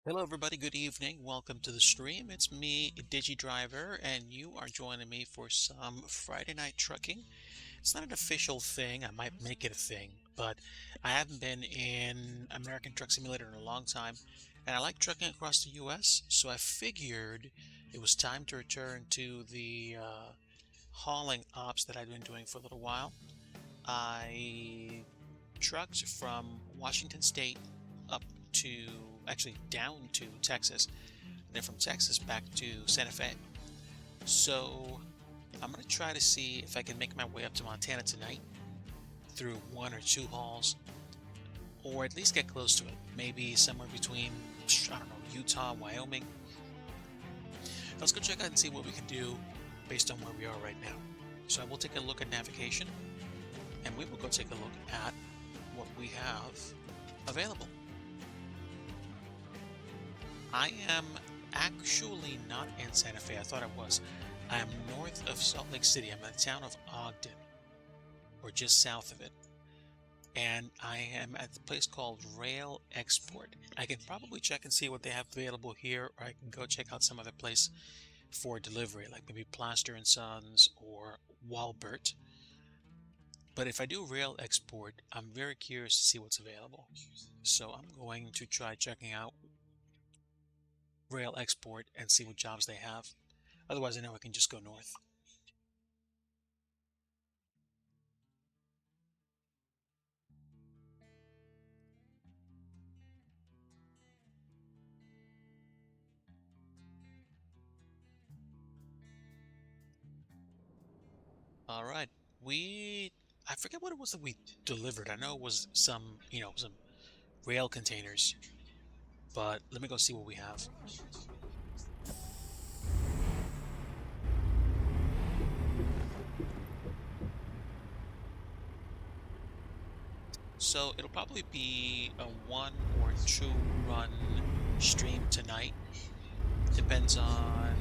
Hello, everybody. Good evening. Welcome to the stream. It's me, DIGI Driver, and you are joining me for some Friday night trucking. It's not an official thing. I might make it a thing, but I haven't been in American Truck Simulator in a long time, and I like trucking across the U.S., so I figured it was time to return to the hauling ops that I've been doing for a little while. I trucked from Washington State up to actually down to Texas, and then from Texas back to Santa Fe. So I'm gonna try to see if I can make my way up to Montana tonight through one or two hauls, or at least get close to it. Maybe somewhere between, I don't know, Utah, Wyoming. Let's go check out and see what we can do based on where we are right now. So I will take a look at navigation, and we will go take a look at what we have available. I am actually not in Santa Fe. I thought I was. I am north of Salt Lake City. I'm in the town of Ogden, or just south of it. And I am at the place called Rail Export. I can probably check and see what they have available here, or I can go check out some other place for delivery, like maybe Plaster and Sons or Walbert. But if I do Rail Export, I'm very curious to see what's available. So I'm going to try checking out Rail Export and see what jobs they have. Otherwise, I know I can just go north. All right. I forget what it was that we delivered. I know it was some rail containers, but let me go see what we have. So it'll probably be a 1 or 2 run stream tonight. Depends on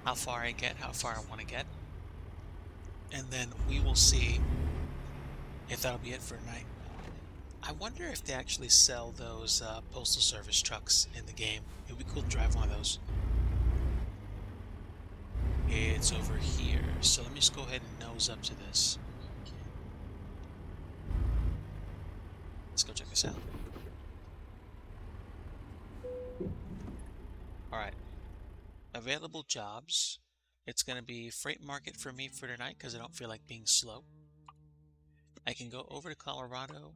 how far I get, how far I want to get. And then we will see if that'll be it for tonight. I wonder if they actually sell those Postal Service trucks in the game. It would be cool to drive one of those. It's over here. So let me just go ahead and nose up to this. Let's go check this out. Alright. Available jobs. It's going to be freight market for me for tonight because I don't feel like being slow. I can go over to Colorado,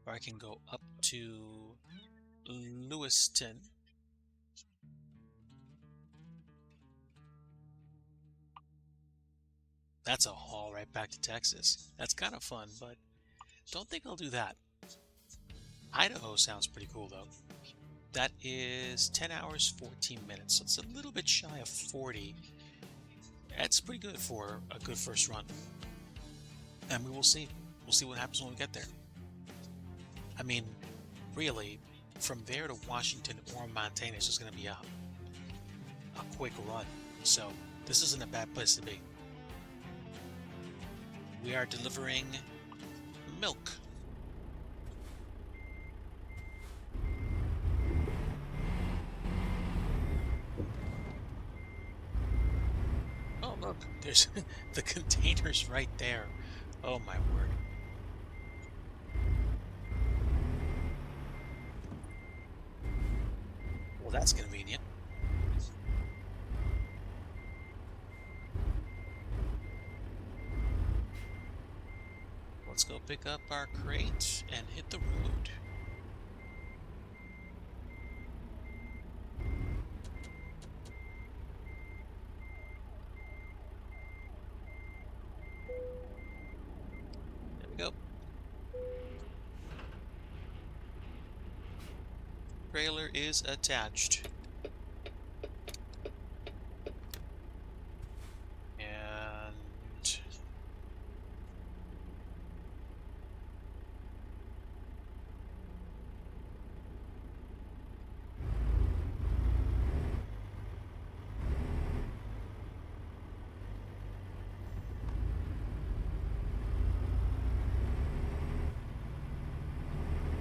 or I can go up to Lewiston. That's a haul right back to Texas. That's kind of fun, but don't think I'll do that. Idaho sounds pretty cool though. That is 10 hours, 14 minutes. So it's a little bit shy of 40. That's pretty good for a good first run. And we will see. We'll see what happens when we get there. I mean, really, from there to Washington or Montana is just going to be a quick run. So this isn't a bad place to be. We are delivering milk. Oh, look, there's the containers right there. Oh, my word. Well, that's convenient. Let's go pick up our crate and hit the road. There we go. Trailer is attached. And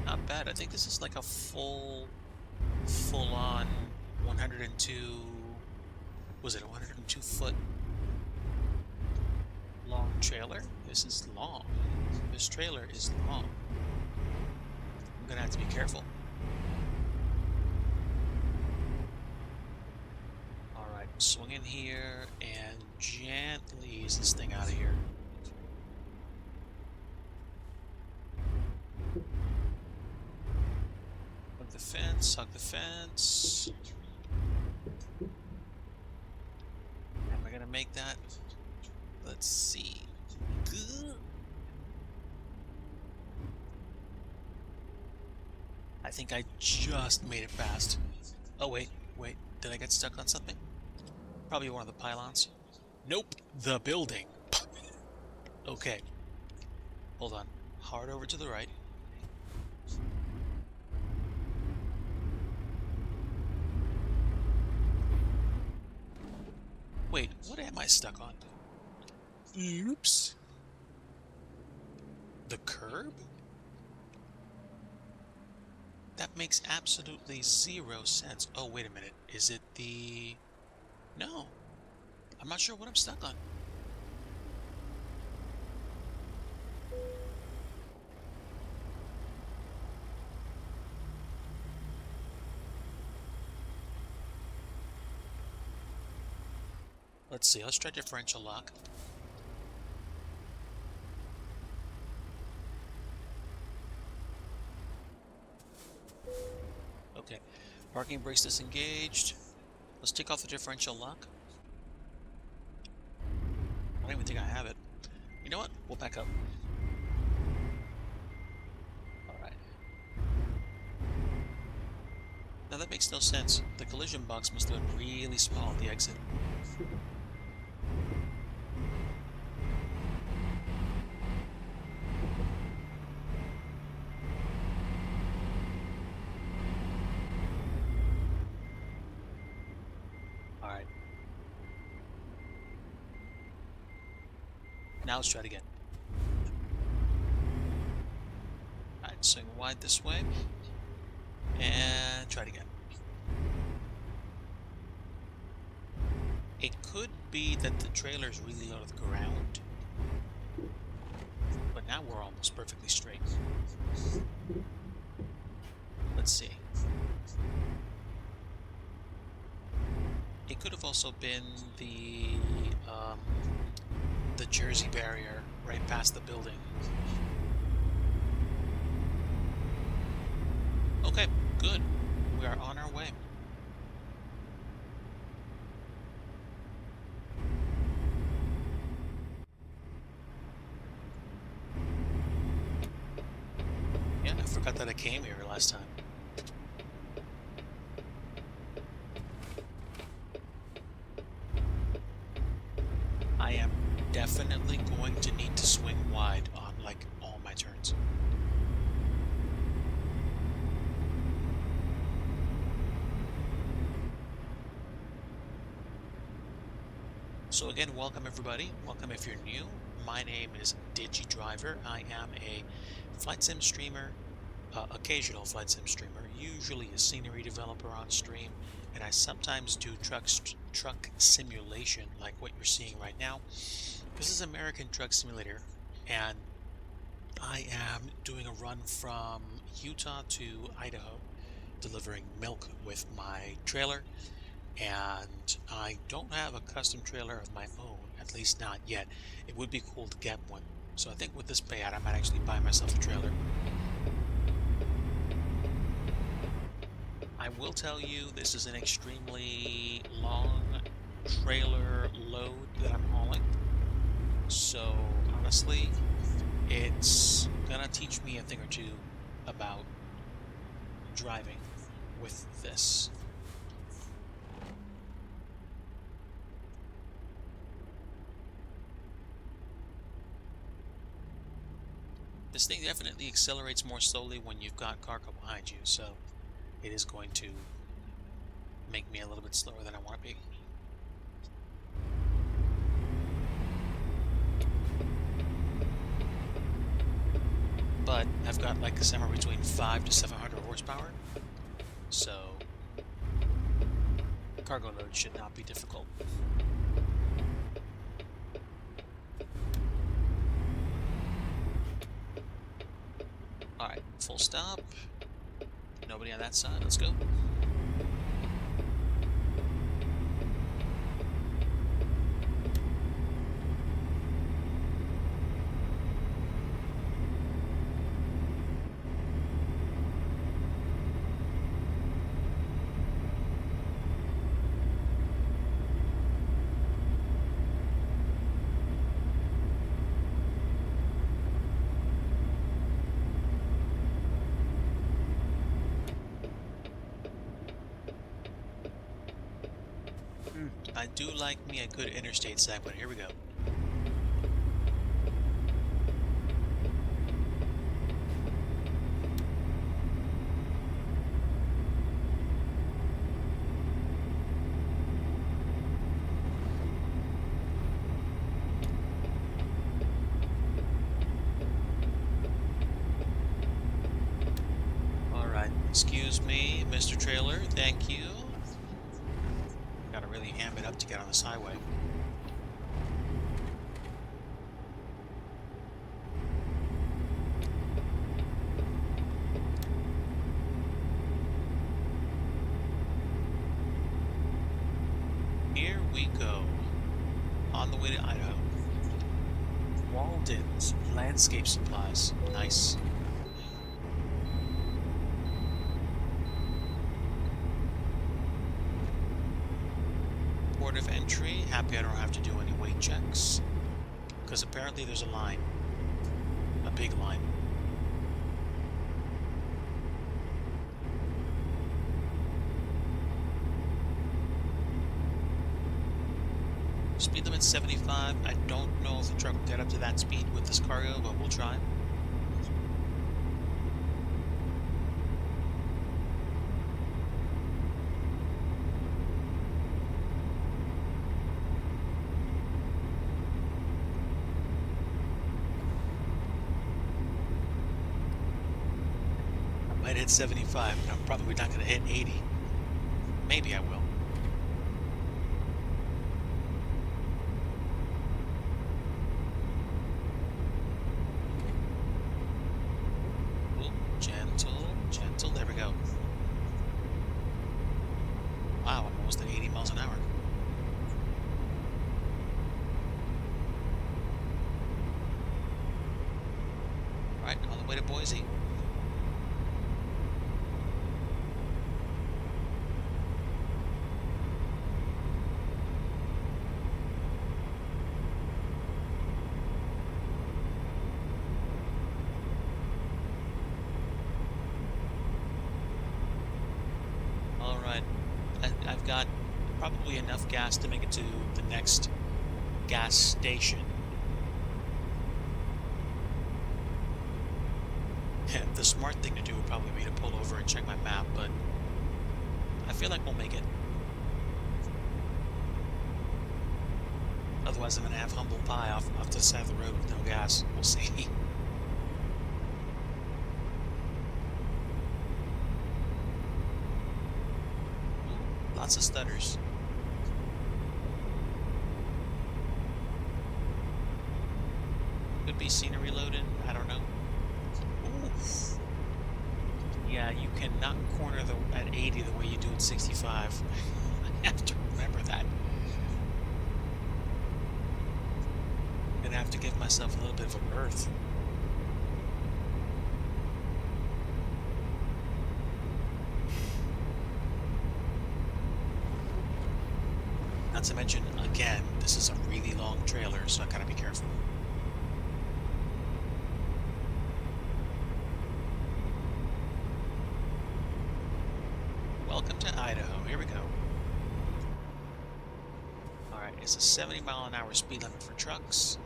not bad. I think this is like a full full-on 102, was it a 102 foot long trailer? This is long. This trailer is long. I'm gonna have to be careful. Alright, swing in here and gently ease this thing out of here. Hug the fence, hug the fence. Am I gonna make that? Let's see. Good. I think I just made it past. Oh, wait. Did I get stuck on something? Probably one of the pylons. Nope. The building. Okay. Hold on. Hard over to the right. Wait, what am I stuck on? Oops. The curb? That makes absolutely zero sense. Oh, wait a minute. Is it the... No. I'm not sure what I'm stuck on. Let's see. Let's try differential lock. Okay. Parking brakes disengaged. Let's take off the differential lock. I don't even think I have it. You know what? We'll back up. Alright. Now that makes no sense. The collision box must have been really small at the exit. Alright. Now let's try it again. Alright, swing wide this way. And try it again. It could be that the trailer is really low to the ground. But now we're almost perfectly straight. Let's see. It could have also been the Jersey barrier right past the building. Okay, good. We are on our way. Yeah, I forgot that I came here last time. I am definitely going to need to swing wide on, like, all my turns. So again, welcome everybody. Welcome if you're new. My name is DIGI Driver. I am a flight sim streamer, occasional flight sim streamer, usually a scenery developer on stream, and I sometimes do truck simulation like what you're seeing right now. This is American Truck Simulator, and I am doing a run from Utah to Idaho, delivering milk with my trailer, and I don't have a custom trailer of my own, at least not yet. It would be cool to get one, so I think with this payout I might actually buy myself a trailer. I will tell you, this is an extremely long trailer load that I'm hauling. So, honestly, it's gonna teach me a thing or two about driving with this. This thing definitely accelerates more slowly when you've got cargo behind you, so it is going to make me a little bit slower than I want to be. But I've got like somewhere between 500 to 700 horsepower, so Cargo load should not be difficult. Alright, full stop. Nobody on that side. Let's go. I do like me a good interstate segment. Here we go. All right, excuse me, Mr. Trailer. Thank you. Gotta really ham it up to get on this highway. Here we go. On the way to Idaho. Walden's Landscape Supplies. Nice. Port of entry. Happy I don't have to do any weight checks. Because apparently there's a line. A big line. Speed limit 75. I don't know if the truck will get up to that speed with this cargo, but we'll try. I might hit 75, but I'm probably not going to hit 80. Maybe I will. Gentle, there we go. Wow, I'm almost at 80 miles an hour. Right, on the way to Boise. I've got probably enough gas to make it to the next gas station. The smart thing to do would probably be to pull over and check my map, but I feel like we'll make it. Otherwise I'm going to have humble pie off to the side of the road with no gas. We'll see. Lots of stutters. Could be scenery loaded, I don't know. Ooh. Yeah, you cannot corner at 80 the way you do at 65. I have to remember that. I'm gonna have to give myself a little bit of a berth. Not to mention, again, this is a really long trailer, so I gotta be careful. Welcome to Idaho. Here we go. Alright, it's a 70 mile an hour speed limit for trucks.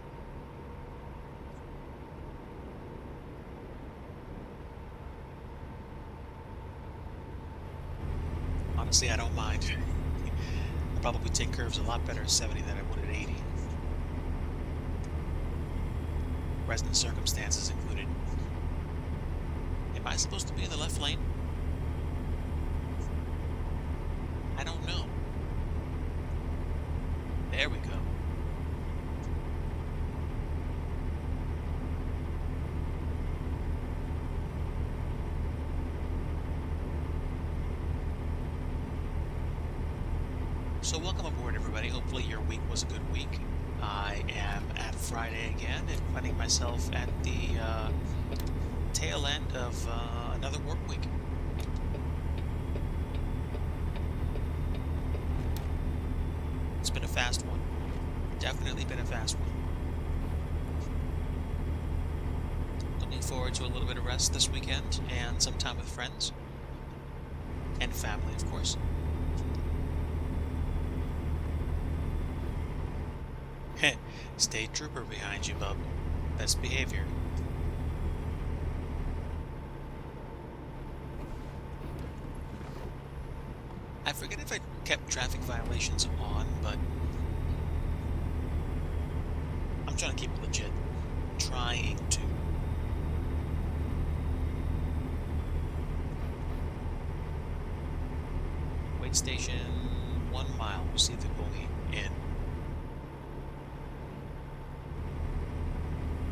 Honestly, I don't mind. Probably take curves a lot better at 70 than I would at 80. Present circumstances included. Am I supposed to be in the left lane? I don't know. There we go. So welcome aboard, everybody. Hopefully your week was a good week. I am at Friday again and finding myself at the tail end of another work week. It's been a fast one. Definitely been a fast one. Looking forward to a little bit of rest this weekend and some time with friends and family, of course. State trooper behind you, bub. Best behavior. I forget if I kept traffic violations on, but I'm trying to keep it legit. Trying to. Wait station 1 mile. We'll see if they pull me in.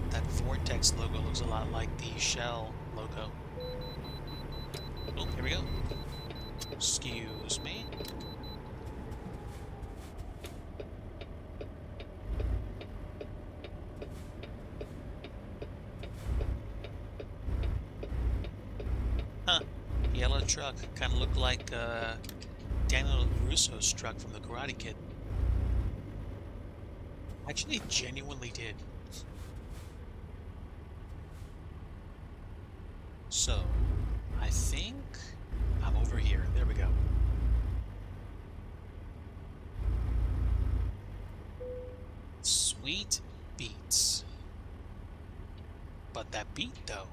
That Vortex logo looks a lot like the Shell logo. Oh, here we go. Excuse me. Huh. Yellow truck. Kind of looked like Daniel Russo's truck from the Karate Kid. Actually, genuinely did. So, I think I'm over here. There we go. Sweet beats. But that beat, though.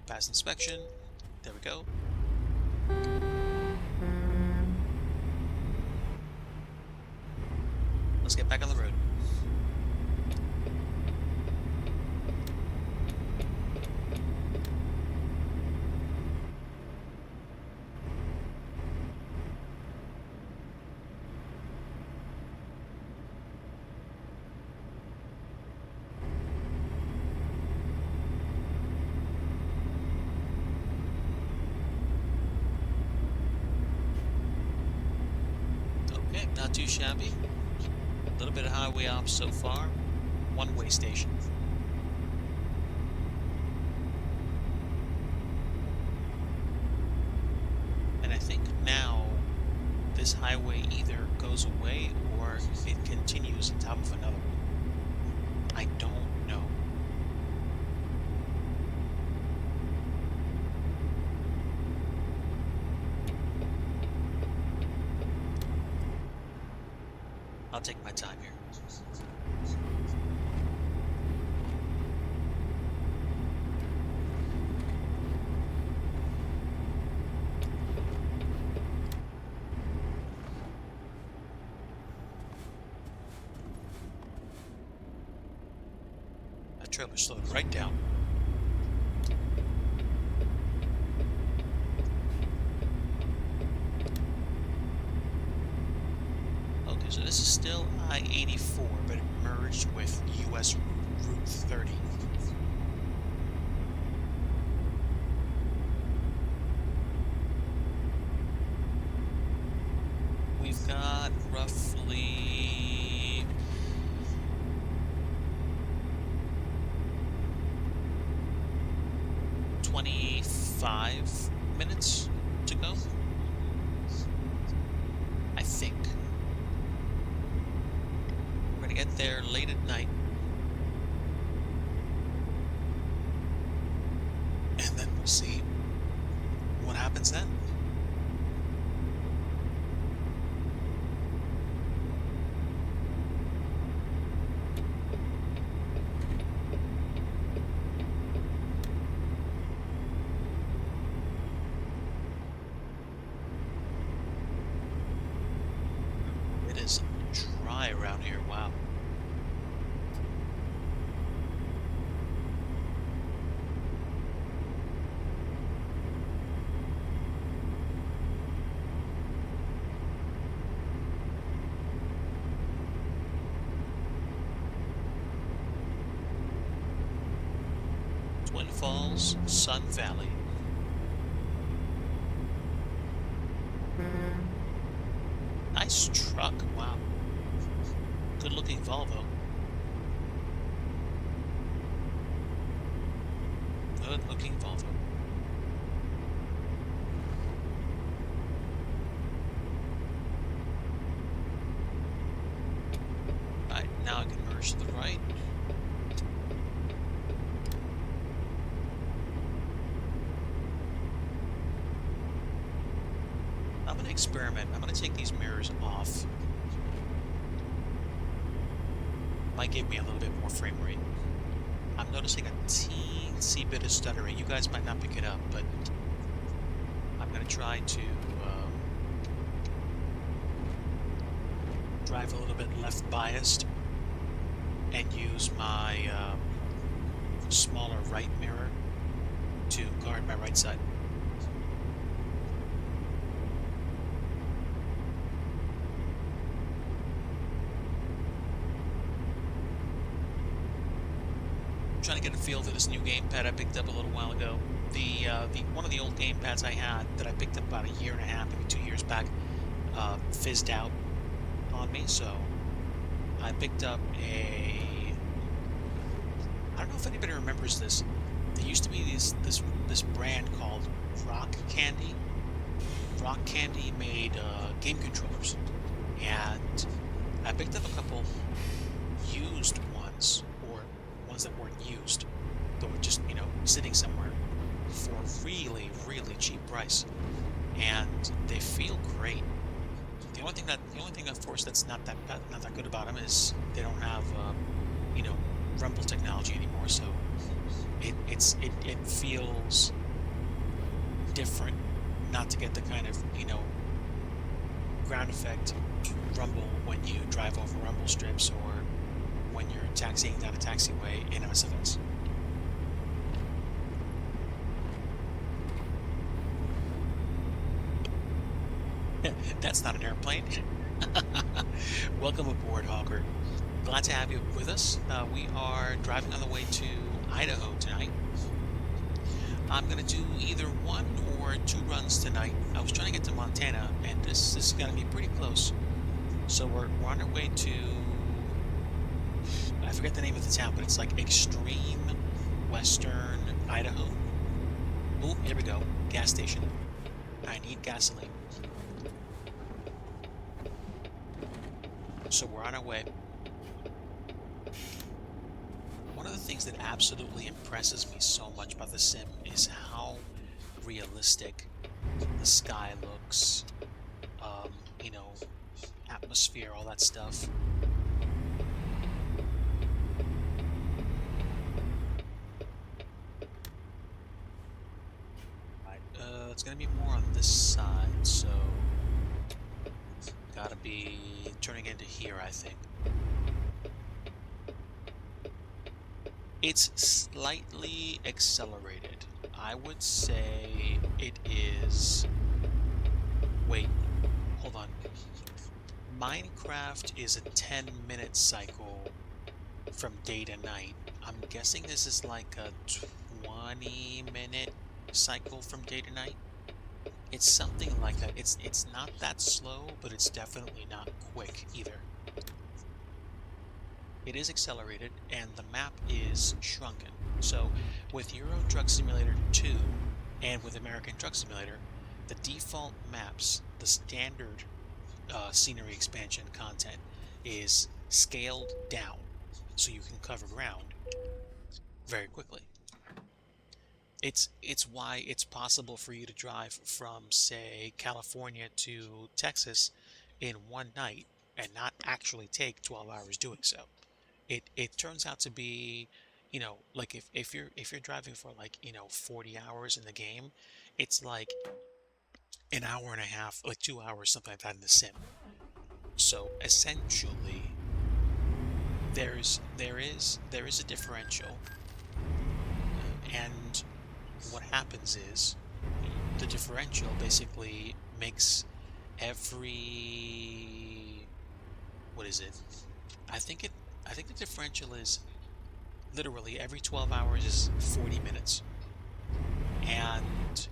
Pass inspection. There we go. Let's get back on the road. Not too shabby. A little bit of highway ops so far. One-way station. And I think now this highway either goes away or it continues on top of another one. I don't know. I'll take my time here. That trailer slowed right down. So this is still I-84, but it merged with US Route 30. We've got roughly 25 minutes to go, I think. Get there late at night, and then we'll see what happens then. It is dry around here. Wow. Falls, Sun Valley. Nice truck, wow. Good looking Volvo. Good looking Volvo. Alright, now I can merge to the right. I'm going to experiment. I'm going to take these mirrors off. Might give me a little bit more frame rate. I'm noticing a teensy bit of stuttering. You guys might not pick it up, but I'm going to try to drive a little bit left biased and use my smaller right mirror to guard my right side. Trying to get a feel for this new gamepad I picked up a little while ago. The one of the old gamepads I had that I picked up about a year and a half, maybe 2 years back, fizzed out on me. So I picked up a. I don't know if anybody remembers this. There used to be this brand called Rock Candy. Rock Candy made game controllers, and I picked up a couple used ones, or ones that weren't used, that were just, sitting somewhere for a really, really cheap price, and they feel great. The only thing, of course, that's not that good about them is they don't have, rumble technology anymore. So it feels different not to get the kind of ground effect rumble when you drive over rumble strips or when you're taxiing down a taxiway in SFS. That's not an airplane. Welcome aboard, Hawker. Glad to have you with us. We are driving on the way to Idaho tonight. I'm going to do either 1 or 2 runs tonight. I was trying to get to Montana, and this is going to be pretty close. So we're on our way to, I forget the name of the town, but it's like extreme western Idaho. Oh, here we go. Gas station. I need gasoline. So we're on our way. One of the things that absolutely impresses me so much about the sim is how realistic the sky looks, atmosphere, all that stuff. Right, it's gonna be more on this side, so gotta be turning into here, I think. It's slightly accelerated. I would say it is... Wait, hold on. Minecraft is a 10-minute cycle from day to night. I'm guessing this is like a 20-minute cycle from day to night. It's something like that. It's not that slow, but it's definitely not quick either. It is accelerated, and the map is shrunken. So with Euro Truck Simulator 2 and with American Truck Simulator, the default maps, the standard scenery expansion content, is scaled down so you can cover ground very quickly. It's why it's possible for you to drive from, say, California to Texas in one night and not actually take 12 hours doing so. It turns out to be, like if you're driving for 40 hours in the game, it's like an hour and a half, like 2 hours, something like that in the sim. So essentially, there is a differential, and what happens is the differential basically makes every, what is it? I think the differential is literally every 12 hours is 40 minutes. And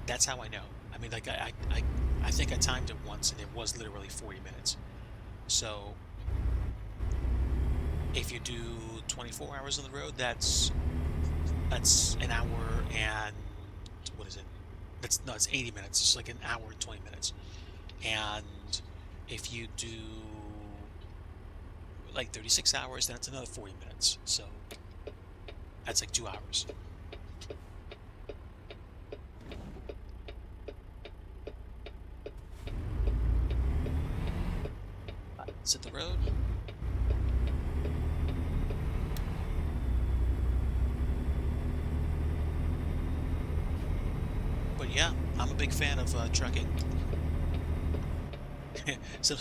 that's how I know. I mean, like I think I timed it once and it was literally 40 minutes. So if you do 24 hours on the road, that's an hour and what is it? That's no, it's 80 minutes. It's like an hour and 20 minutes. And if you do like 36 hours, then it's another 40 minutes. So that's like 2 hours. Let's hit the road. But yeah, I'm a big fan of trucking. So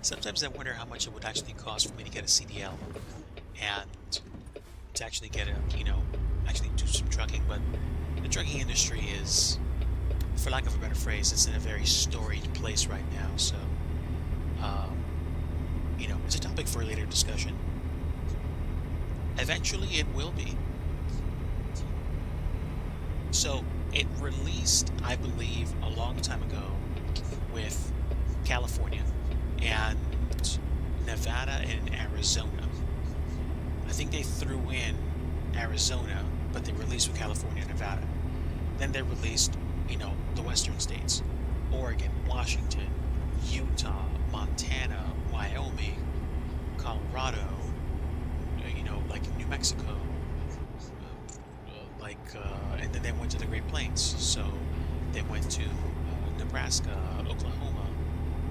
sometimes I wonder how much it would actually cost for me to get a CDL and to actually get a, actually do some trucking. But the trucking industry is, for lack of a better phrase, it's in a very storied place right now. So, um, it's a topic for a later discussion. Eventually, it will be. So, it released, I believe, a long time ago with California and Nevada and Arizona. I think they threw in Arizona, but they released with California and Nevada. Then they released, the western states: Oregon, Washington, Utah, Montana, Wyoming, Colorado, like New Mexico, and then they went to the Great Plains. So they went to Nebraska, Oklahoma,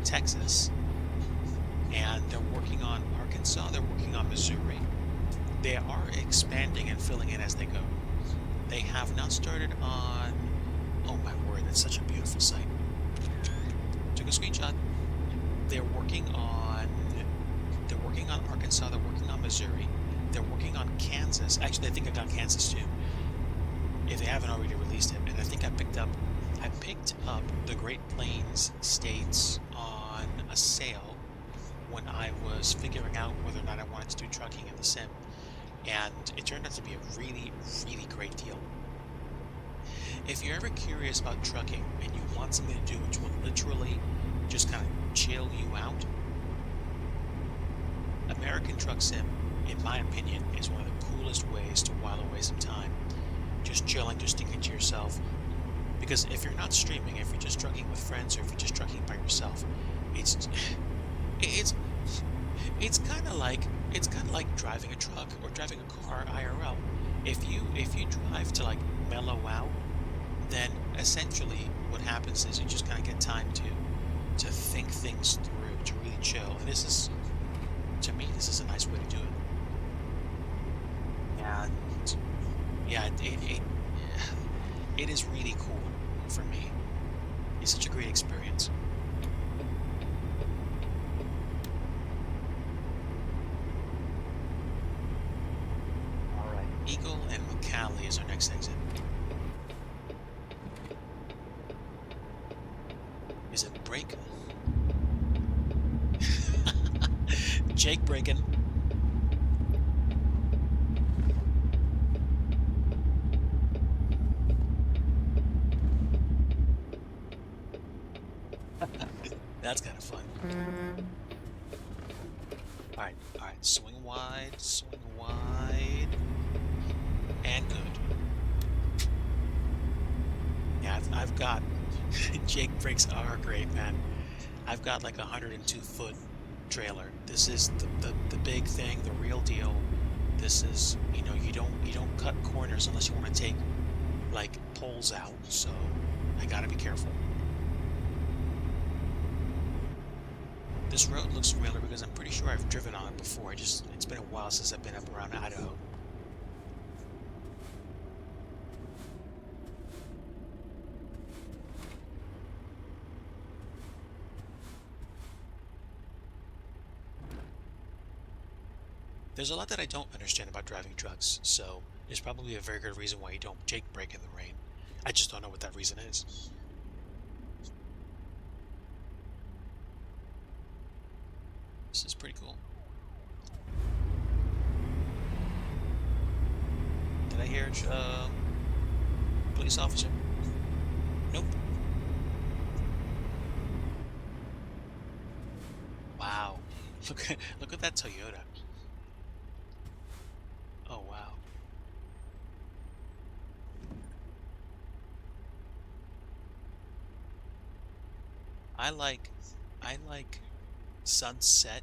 Texas, and they're working on Arkansas, they're working on Missouri. They are expanding and filling in as they go. They have not started on, oh my word, that's such a beautiful site. Took a screenshot. They're working on Arkansas, they're working on Missouri, they're working on Kansas. Actually, I think I got Kansas too, if they haven't already released it. And I think I picked up the Great Plains states on a sale when I was figuring out whether or not I wanted to do trucking in the sim. And it turned out to be a really, really great deal. If you're ever curious about trucking and you want something to do which will literally just kind of chill you out, American Truck Sim, in my opinion, is one of the coolest ways to while away some time. Just chilling, just thinking to yourself. Because if you're not streaming, if you're just trucking with friends, or if you're just trucking by yourself, it's it's kind of like driving a truck or driving a car IRL. If you drive to like mellow out, then essentially what happens is you just kind of get time to think things through, to really chill. And this is, to me, this is a nice way to do it. And yeah, it is really cool for me. It's such a great experience. All right, Eagle and McCallie is our next exit. Is it break? Jake breaking. That's kind of fun. All right, swing wide, and good. Yeah, I've got, Jake breaks are great, man. I've got like a 102-foot trailer. This is the big thing, the real deal. This is, you don't cut corners unless you want to take like poles out. So I gotta be careful. This road looks familiar because I'm pretty sure I've driven on it before. It's been a while since I've been up around Idaho. There's a lot that I don't understand about driving trucks, so there's probably a very good reason why you don't Jake brake in the rain. I just don't know what that reason is. This is pretty cool. I hear police officer? Nope. Wow. Look at that Toyota. Oh wow. I like I like sunset,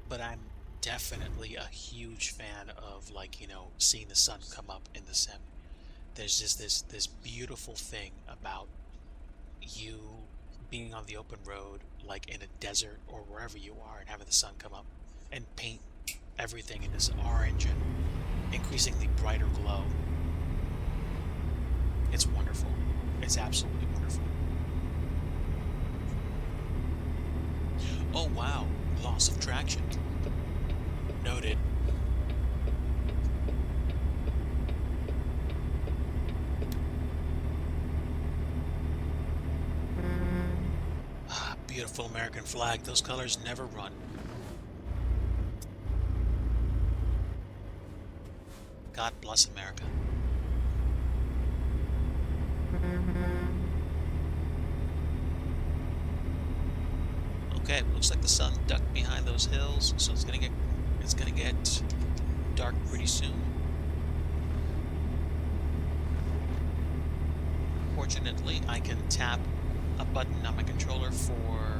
but I'm definitely a huge fan of, like, seeing the sun come up in the sim. There's just this beautiful thing about you being on the open road, like in a desert or wherever you are, and having the sun come up and paint everything in this orange and increasingly brighter glow. It's wonderful. It's absolutely wonderful. Oh wow, loss of traction. Noted. Ah, beautiful American flag. Those colors never run. God bless America. Okay, looks like the sun ducked behind those hills, so it's gonna get dark pretty soon. Fortunately, I can tap a button on my controller for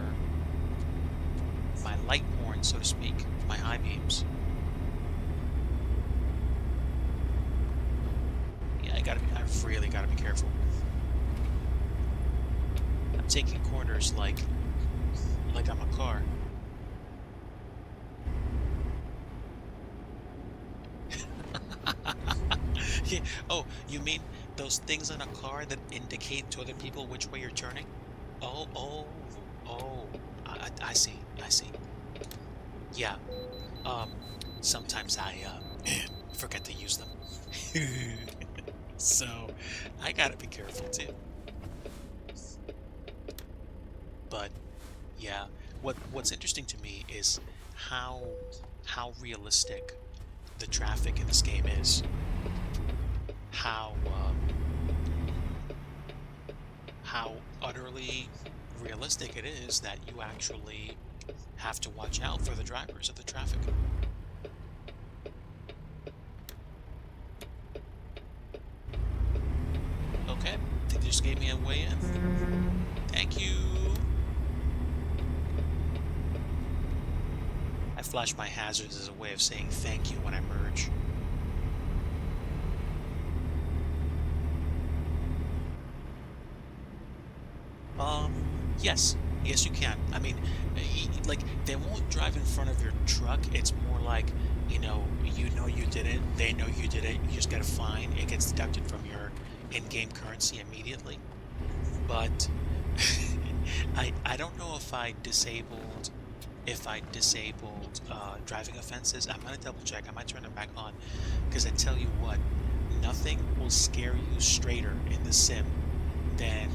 my light horn, so to speak, my high beams. Yeah, I really gotta be careful. I'm taking corners like I'm a car. Yeah. Oh, you mean those things in a car that indicate to other people which way you're turning? Oh, oh, oh. I see. I see. Yeah. Um, Sometimes I forget to use them. So I gotta be careful too. But yeah, what's interesting to me is how realistic the traffic in this game is. How how utterly realistic it is that you actually have to watch out for the drivers of the traffic. Okay, they just gave me a way in. Thank you. I flash my hazards as a way of saying thank you when I merge. Yes. Yes, you can. I mean, like, they won't drive in front of your truck. It's more like, you did it. They know you did it. You just get a fine. It gets deducted from your in-game currency immediately. But I don't know if I disabled driving offenses. I'm gonna double check. I might turn them back on, because I tell you what, nothing will scare you straighter in the sim than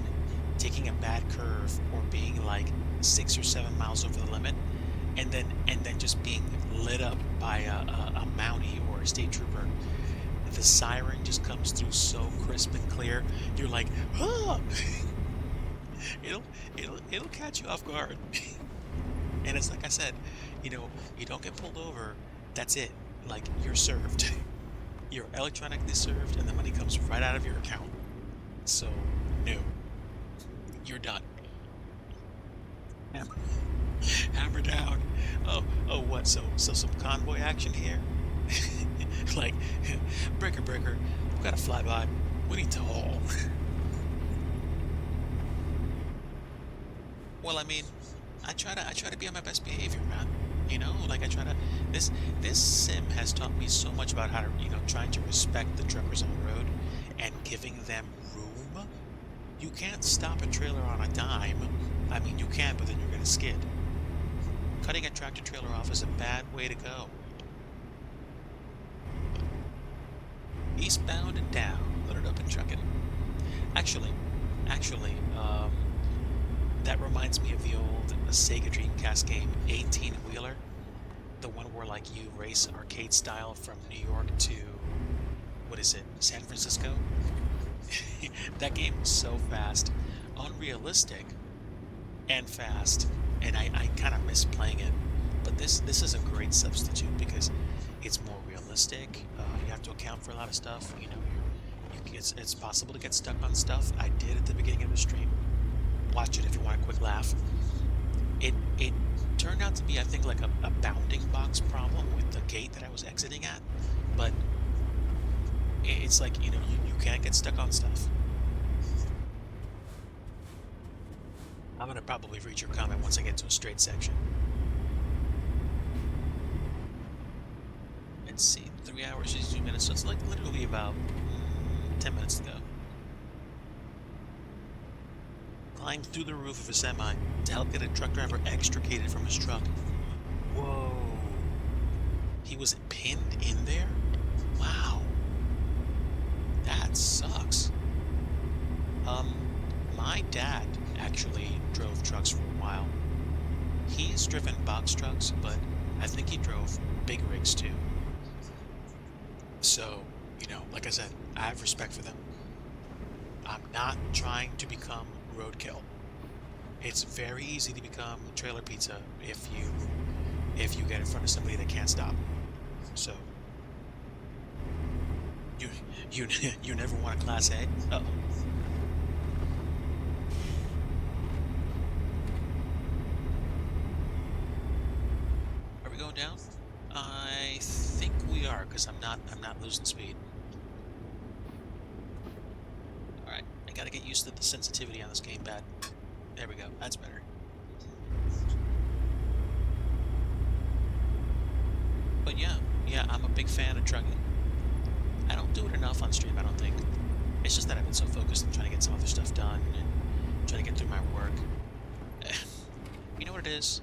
taking a bad curve or being like 6 or 7 miles over the limit, and then just being lit up by a Mountie or a state trooper. The siren just comes through so crisp and clear. You're like, ah! it'll it'll catch you off guard. And it's like I said, you don't get pulled over. That's it. Like, you're served. You're electronically served, and the money comes right out of your account. So no, you're done. Hammer, hammer down. Oh, what? So some convoy action here. Like, breaker, breaker. We've got to fly by. We need to haul. Well, I mean, I try to be on my best behavior, man. Like, I try to. This sim has taught me so much about how to, trying to respect the truckers on the road and giving them room. You can't stop a trailer on a dime. I mean, you can, but then you're gonna skid. Cutting a tractor trailer off is a bad way to go. Eastbound and down, loaded up and trucking. Actually, actually, that reminds me of the old Sega Dreamcast game 18 Wheeler, the one where, like, you race arcade style from New York to what is it, San Francisco? That game was so fast, unrealistic and fast, and I kind of miss playing it. But this is a great substitute because it's more realistic. You have to account for a lot of stuff. You know, it's possible to get stuck on stuff. I did at the beginning of the stream. Watch it if you want a quick laugh. It turned out to be, I think, like a bounding box problem with the gate that I was exiting at, but it's like, you know, you can't get stuck on stuff. I'm gonna probably read your comment once I get to a straight section. Let's see, 3 hours, 62 minutes, so it's like literally about 10 minutes to go. Climbed through the roof of a semi to help get a truck driver extricated from his truck. Whoa. He was pinned in there? Wow. That sucks. My dad actually drove trucks for a while. He's driven box trucks, but I think he drove big rigs too. So, you know, like I said, I have respect for them. I'm not trying to become roadkill. It's very easy to become trailer pizza if you get in front of somebody that can't stop. So you never want a class A? Uh-oh. Are we going down? I think we are, because I'm not losing speed. Alright, I gotta get used to the sensitivity on this gamepad. There we go, that's better. But yeah, I'm a big fan of trucking. I don't do it enough on stream, I don't think. It's just that I've been so focused on trying to get some other stuff done and trying to get through my work. You know what it is?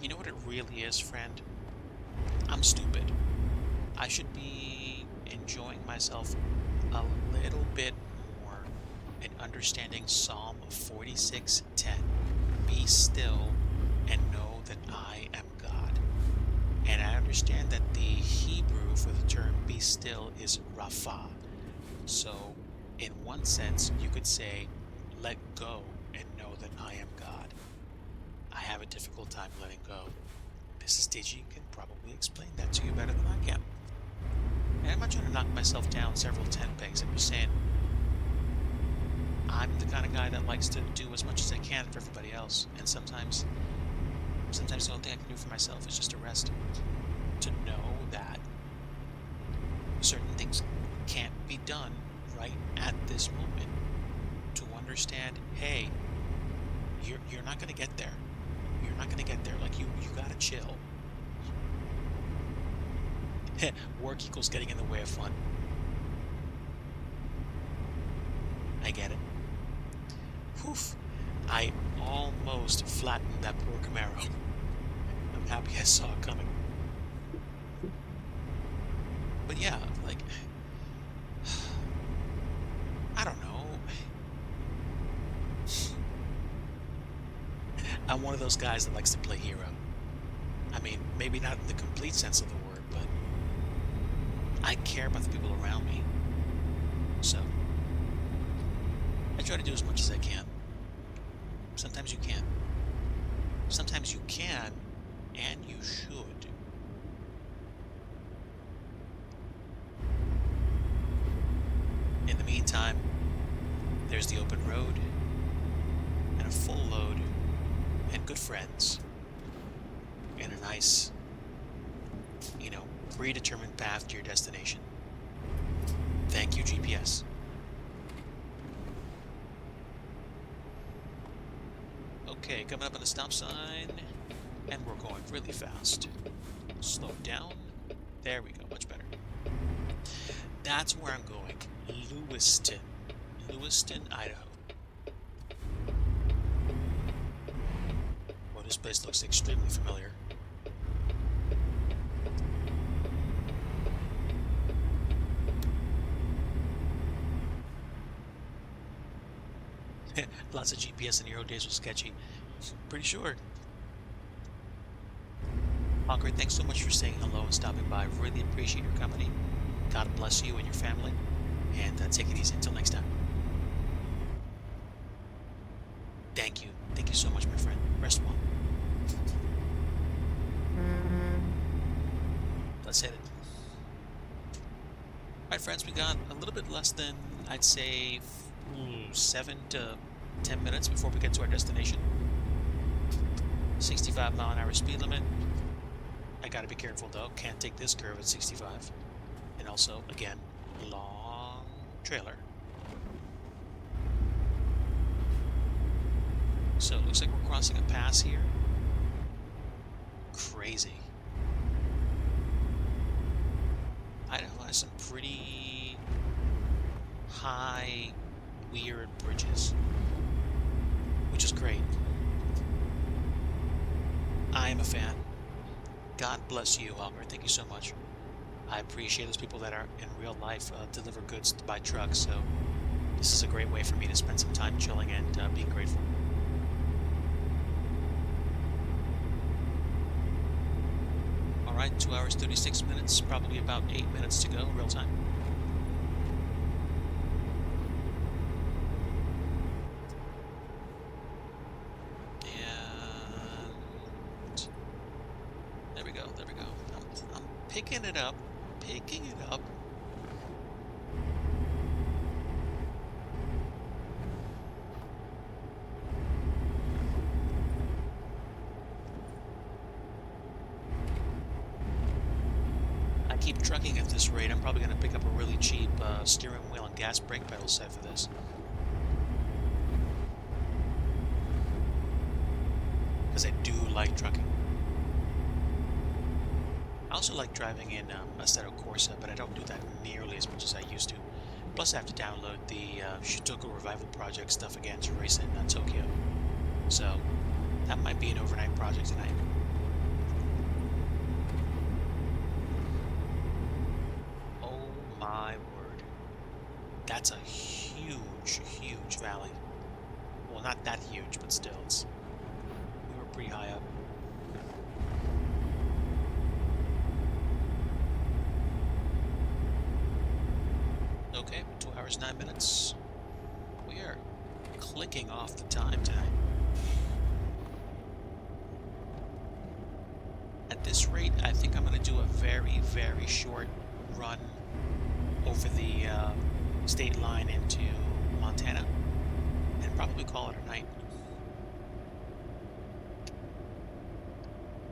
You know what it really is, friend? I'm stupid. I should be enjoying myself a little bit more and understanding Psalm 46:10. Be still and know that I am God. And I understand that the Hebrew for the term be still is Rapha. So, in one sense, you could say, let go and know that I am God. I have a difficult time letting go. Mrs. DIGI can probably explain that to you better than I can. And I'm not trying to knock myself down several 10 pegs. I'm just saying, I'm the kind of guy that likes to do as much as I can for everybody else. And sometimes the only thing I can do for myself is just to rest. To know that certain things can't be done right at this moment. To understand, hey, you're not going to get there. You're not going to get there. Like, you got to chill. Work equals getting in the way of fun. I get it. Woof. I almost flattened that poor Camaro. I'm happy I saw it coming. But yeah, like, I don't know. I'm one of those guys that likes to play hero. I mean, maybe not in the complete sense of the word, but I care about the people around me. So, I try to do as much as I can. Sometimes you can't. Sometimes you can, and you should. In the meantime, there's the open road, and a full load, and good friends, and a nice, you know, predetermined path to your destination. Thank you, GPS. Okay, coming up on the stop sign, and we're going really fast. Slow down. There we go, much better. That's where I'm going. Lewiston, Idaho. Well, this place looks extremely familiar. Lots of GPS in the early days was sketchy. Pretty sure. Hawker, thanks so much for saying hello and stopping by. Really appreciate your company. God bless you and your family, and take it easy until next time. Thank you. Thank you so much, my friend. Rest well. Let's hit it. All right, friends, we got a little bit less than, I'd say, 7 to 10 minutes before we get to our destination. 65-mile-an-hour speed limit. I gotta be careful though. Can't take this curve at 65. And also, again, long trailer. So it looks like we're crossing a pass here. Crazy. Idaho has some pretty high, weird bridges, which is great. I am a fan. God bless you, Hogger. Thank you so much. I appreciate those people that are in real life deliver goods by truck, so this is a great way for me to spend some time chilling and being grateful. Alright, 2 hours 36 minutes, probably about 8 minutes to go, real time. Picking it up, picking it up. I keep trucking at this rate. I'm probably going to pick up a really cheap steering wheel and gas brake pedal set for this. Because I do like trucking. I also like driving in Assetto Corsa, but I don't do that nearly as much as I used to. Plus, I have to download the Shutoko Revival Project stuff again to race in Tokyo. So, that might be an overnight project tonight. Oh my word. That's a huge, huge valley. Well, not that huge, but still, we were pretty high up. Okay, 2 hours 9 minutes. We are clicking off the time tonight. At this rate, I think I'm going to do a very, very short run over the state line into Montana and probably call it a night.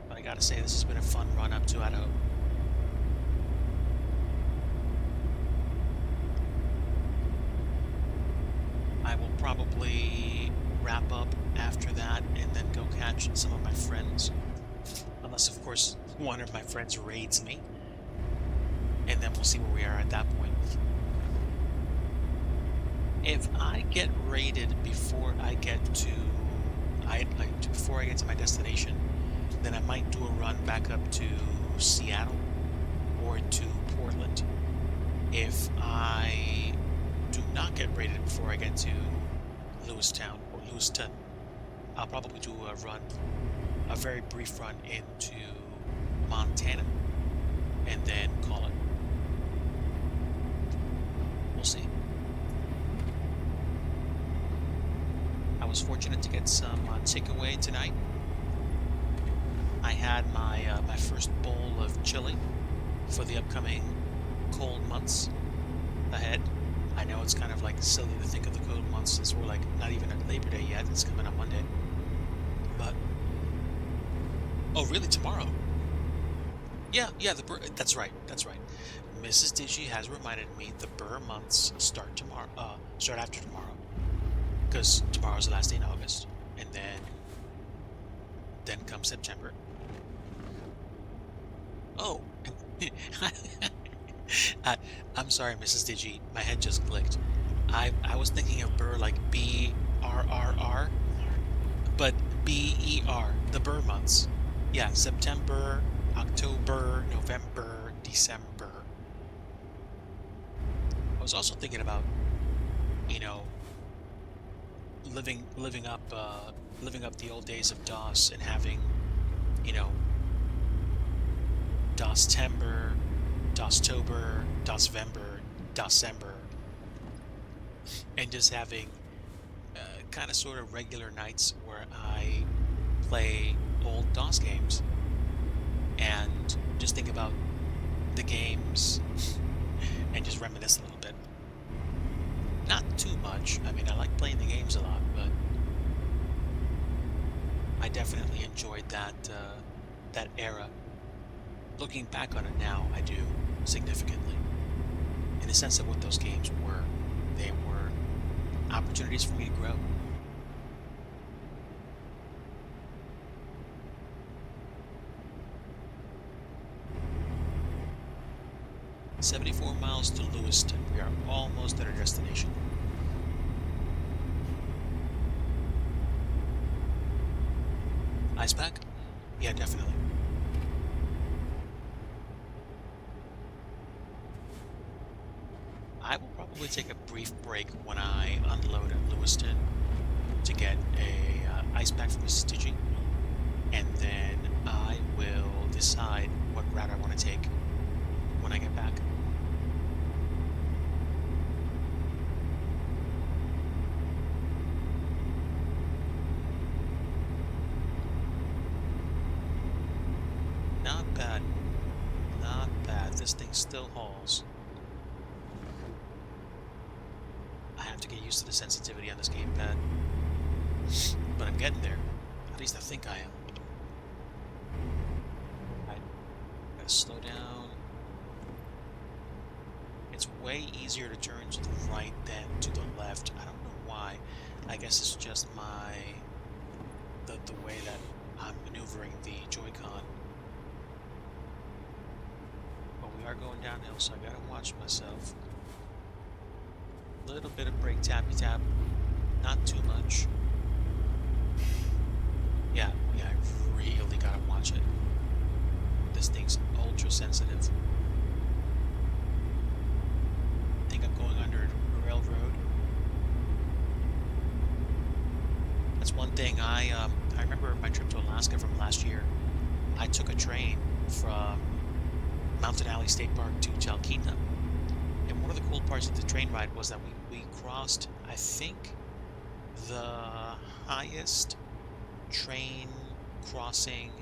But I gotta say, this has been a fun run up to Idaho. I will probably wrap up after that and then go catch some of my friends. Unless, of course, one of my friends raids me. And then we'll see where we are at that point. If I get raided before I get to my destination, then I might do a run back up to Seattle or to Portland. If I do not get raided before I get to Lewistown or Lewiston, I'll probably do a very brief run into Montana, and then call it. We'll see. I was fortunate to get some takeaway tonight. I had my my first bowl of chili for the upcoming cold months ahead. I know it's kind of like silly to think of the cold months since we're like not even at Labor Day yet. It's coming up Monday. But oh, really? Tomorrow? Yeah. That's right. Mrs. Digi has reminded me the Burr months start tomorrow. Start after tomorrow, because tomorrow's the last day in August, and then comes September. Oh, I'm sorry, Mrs. Digi. My head just clicked. I was thinking of Burr like BRRR, but BER, the Burr months. Yeah, September, October, November, December. I was also thinking about, living up the old days of DOS and having, DOS Timber, Dostober, Dosvember, December, and just having kind of sort of regular nights where I play old DOS games and just think about the games and just reminisce a little bit. Not too much. I mean, I like playing the games a lot, but I definitely enjoyed that era. Looking back on it now, I do significantly. In the sense of what those games were, they were opportunities for me to grow. "74 miles to Lewiston. We are almost at our destination." Ice pack? Yeah, definitely. I will probably take a brief break when I unload at Lewiston to get a ice pack from Mrs. DIGI, and then I will decide what route I want to take when I get back. Not bad. Not bad. This thing still hauls. I have to get used to the sensitivity on this gamepad. But I'm getting there. At least I think I am. I gotta slow down. It's way easier to turn to the right than to the left. I don't know why. I guess it's just the way that I'm maneuvering the Joy-Con. But we are going downhill, so I gotta watch myself. Little bit of brake tappy tap, not too much. Yeah, I really gotta watch it. This thing's ultra sensitive. I think I'm going under a railroad. That's one thing I remember my trip to Alaska from last year. I took a train from Mountain Alley State Park to Talkeetna. And one of the cool parts of the train ride was that we crossed, I think, the highest train crossing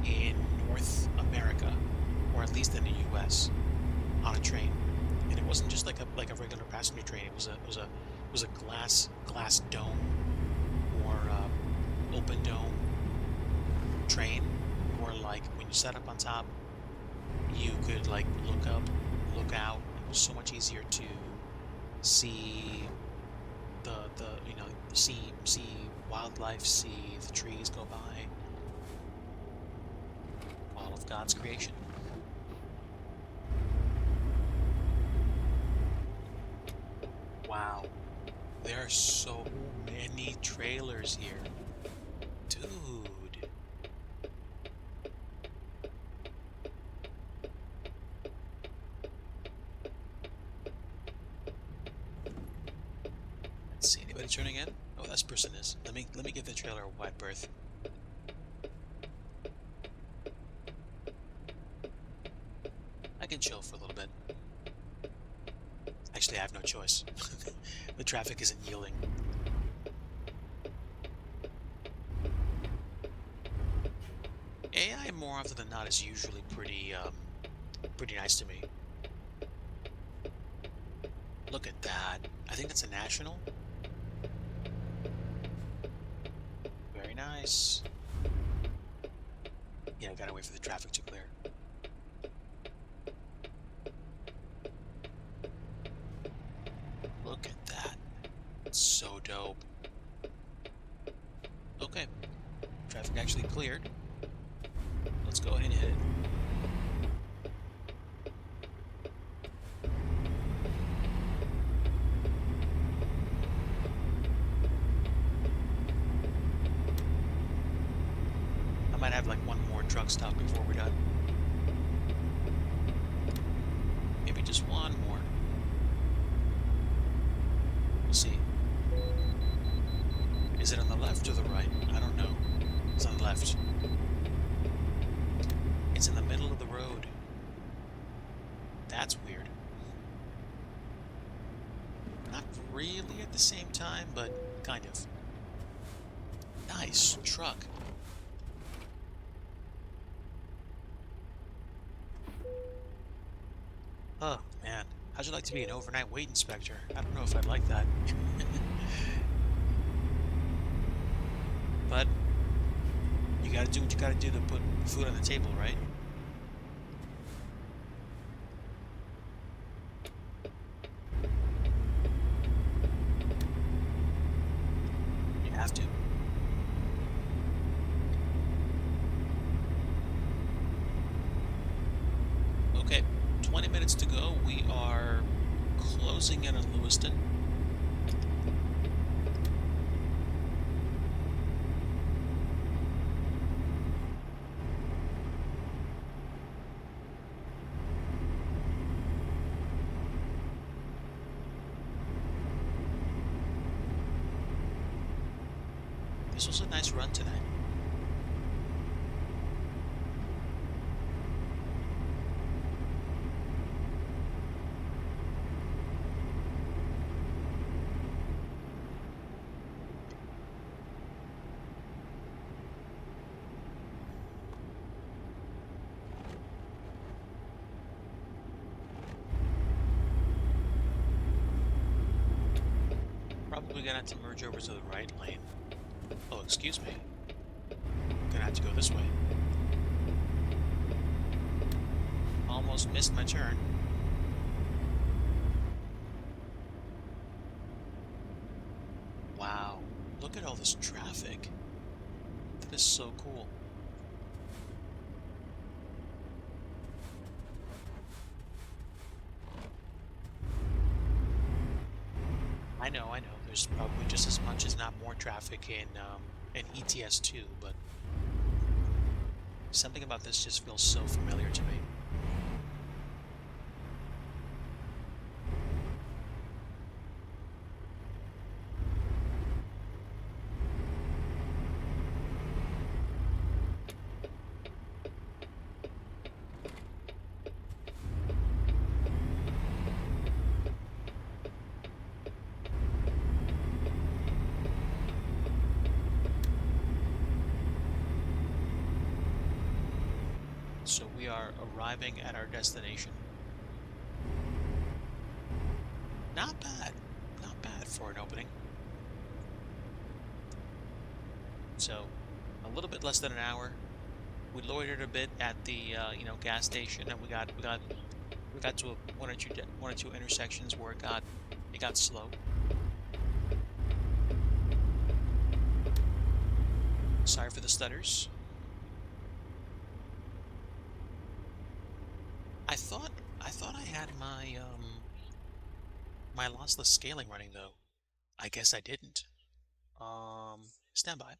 in North America, or at least in the U.S., on a train. And it wasn't just like a regular passenger train. It was a glass dome or open dome train, where like when you sat up on top, you could like look up, look out. It was so much easier to see the see wildlife, see the trees go by, all of God's creation. Wow, there are so many trailers here, dude. See anybody turning in? Oh, this person is. Let me give the trailer a wide berth. I can chill for a little bit. Actually, I have no choice. The traffic isn't yielding. AI, more often than not, is usually pretty nice to me. Look at that. I think that's a national. Very nice. Yeah, I gotta wait for the traffic to clear. Look at that. It's so dope. Okay. Traffic actually cleared. Let's go ahead and hit it. I might have like one more truck stop before we're done. Maybe just one more. We'll see. Is it on the left or the right? I don't know. It's on the left. It's in the middle of the road. That's weird. Not really at the same time, but kind of. Nice truck. Oh, man. How'd you like to be an overnight weight inspector? I don't know if I'd like that. But you gotta do what you gotta do to put food on the table, right? You have to. Okay, 20 minutes to go. We are closing in on Lewiston. This was a nice run tonight. Probably gonna have to merge over to the right lane. Oh, excuse me. Gonna have to go this way. Almost missed my turn. Wow, look at all this traffic. That is so cool. I know. There's probably just as much, as not more, traffic in ETS2, but something about this just feels so familiar to me. So we are arriving at our destination. Not bad. Not bad for an opening. So, a little bit less than an hour. We loitered a bit at the gas station, and we got to one or two intersections where it got slow. Sorry for the stutters. I thought I had my lossless scaling running though. I guess I didn't. Stand by.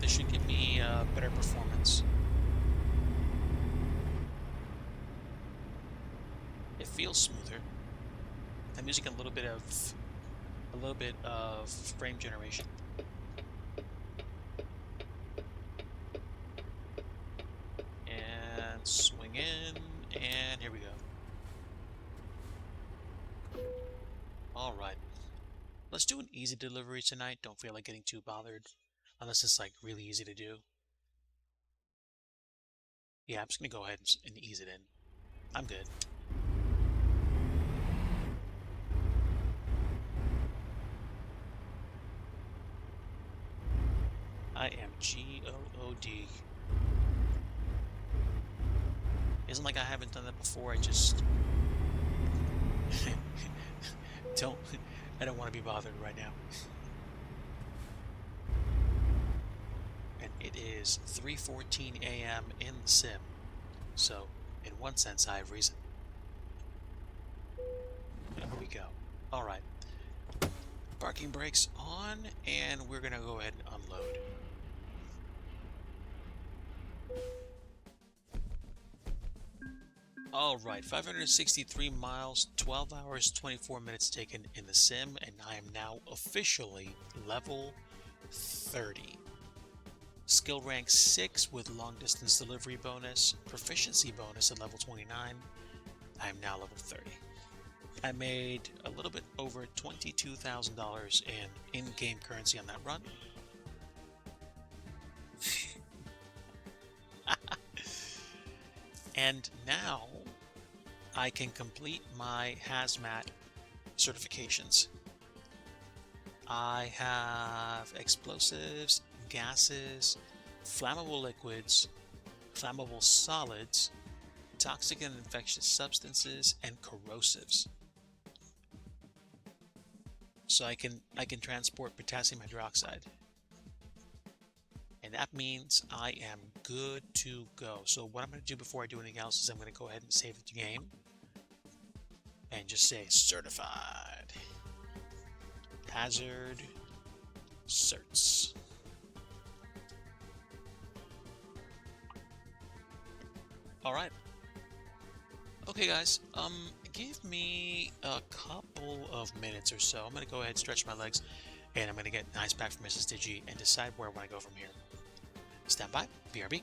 This should give me better performance. It feels smoother. I'm using a little bit of frame generation. And swing in, and here we go. Alright. Let's do an easy delivery tonight. Don't feel like getting too bothered. Unless it's like really easy to do. Yeah, I'm just gonna go ahead and ease it in. I'm good. I am G-O-O-D. Isn't like I haven't done that before, I just I don't want to be bothered right now. And it is 3:14 a.m. in the sim, so in one sense I have reason. There we go. Alright. Parking brakes on, and we're gonna go ahead and unload. Alright, 563 miles, 12 hours, 24 minutes taken in the sim, and I am now officially level 30. skill rank 6 with long distance delivery bonus, proficiency bonus at level 29. I am now level 30. I made a little bit over $22,000 in in-game currency on that run. And now I can complete my hazmat certifications. I have explosives, gases, flammable liquids, flammable solids, toxic and infectious substances, and corrosives. So I can transport potassium hydroxide. And that means I am good to go. So what I'm going to do before I do anything else is I'm going to go ahead and save the game and just say certified. Hazard certs. All right. Okay, guys. Give me a couple of minutes or so. I'm going to go ahead and stretch my legs, and I'm going to get an ice pack from Mrs. Digi and decide where I want to go from here. Stand by. BRB.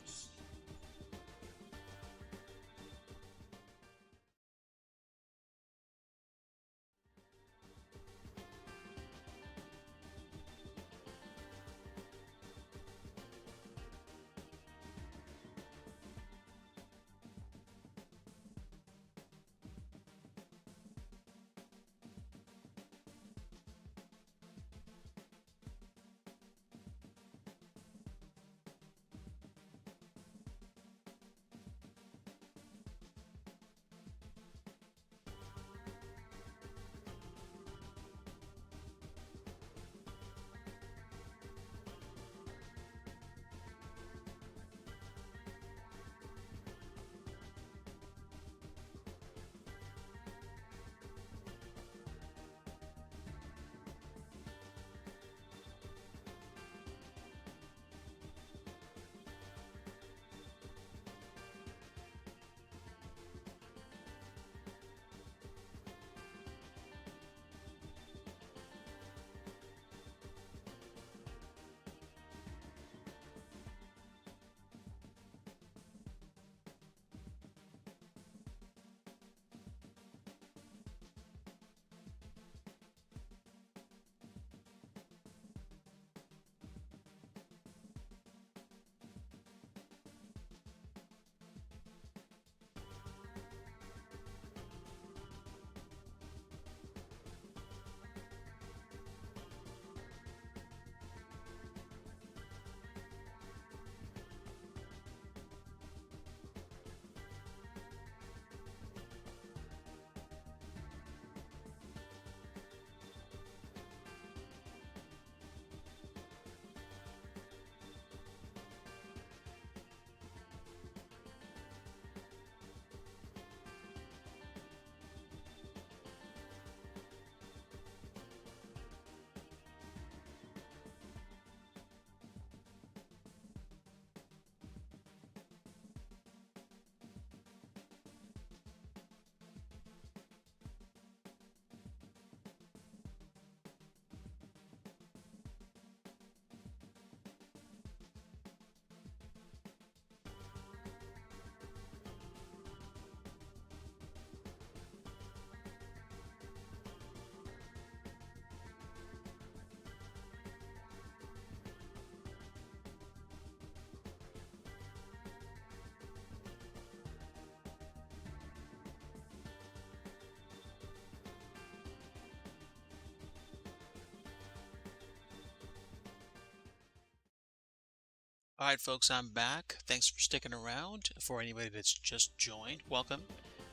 All right, folks, I'm back. Thanks for sticking around. For anybody that's just joined, welcome.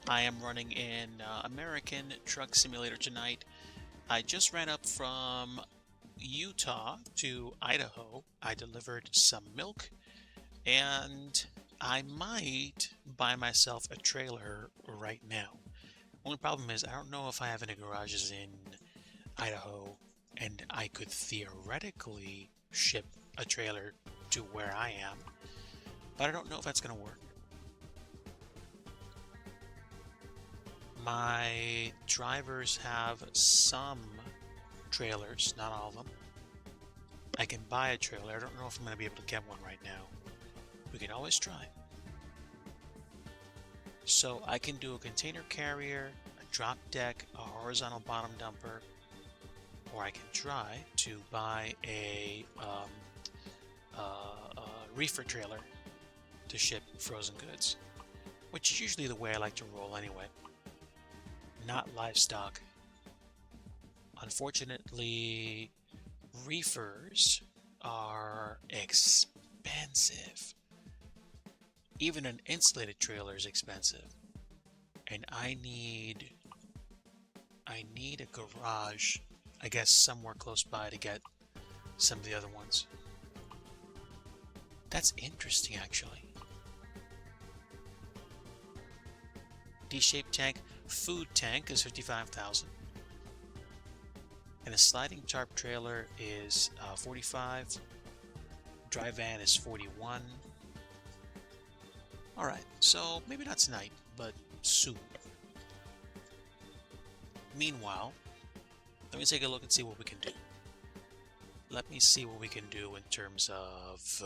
I am running in American Truck Simulator tonight. I just ran up from Utah to Idaho. I delivered some milk, and I might buy myself a trailer right now. Only problem is I don't know if I have any garages in Idaho, and I could theoretically ship a trailer to where I am, but I don't know if that's going to work. My drivers have some trailers, not all of them. I can buy a trailer. I don't know if I'm going to be able to get one right now. We can always try. So I can do a container carrier, a drop deck, a horizontal bottom dumper, or I can try to buy a reefer trailer to ship frozen goods, which is usually the way I like to roll anyway. Not livestock. Unfortunately, reefers are expensive. Even an insulated trailer is expensive. And I need a garage, I guess somewhere close by to get some of the other ones. That's interesting, actually. D-shaped tank, food tank is 55,000. And a sliding tarp trailer is 45. Dry van is 41. Alright, so maybe not tonight, but soon. Meanwhile, let me take a look and see what we can do. Let me see what we can do in terms of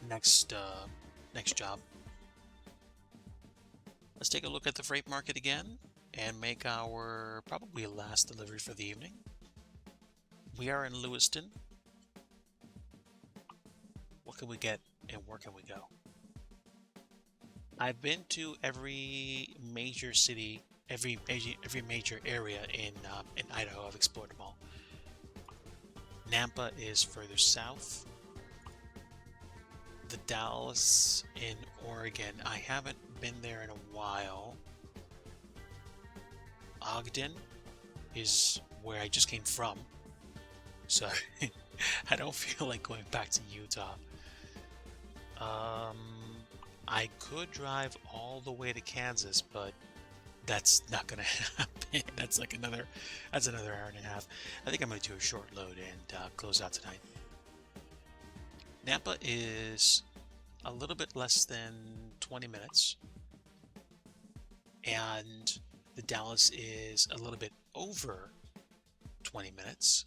next job. Let's take a look at the freight market again and make our probably last delivery for the evening. We are in Lewiston. What can we get and where can we go? I've been to every major city, every major area in Idaho. I've explored them all. Nampa is further south. The Dalles in Oregon, I haven't been there in a while. Ogden is where I just came from, so I don't feel like going back to Utah. I could drive all the way to Kansas, but that's not gonna happen. That's another hour and a half. I think I'm gonna do a short load and close out tonight. Nampa is a little bit less than 20 minutes, and the Dalles is a little bit over 20 minutes.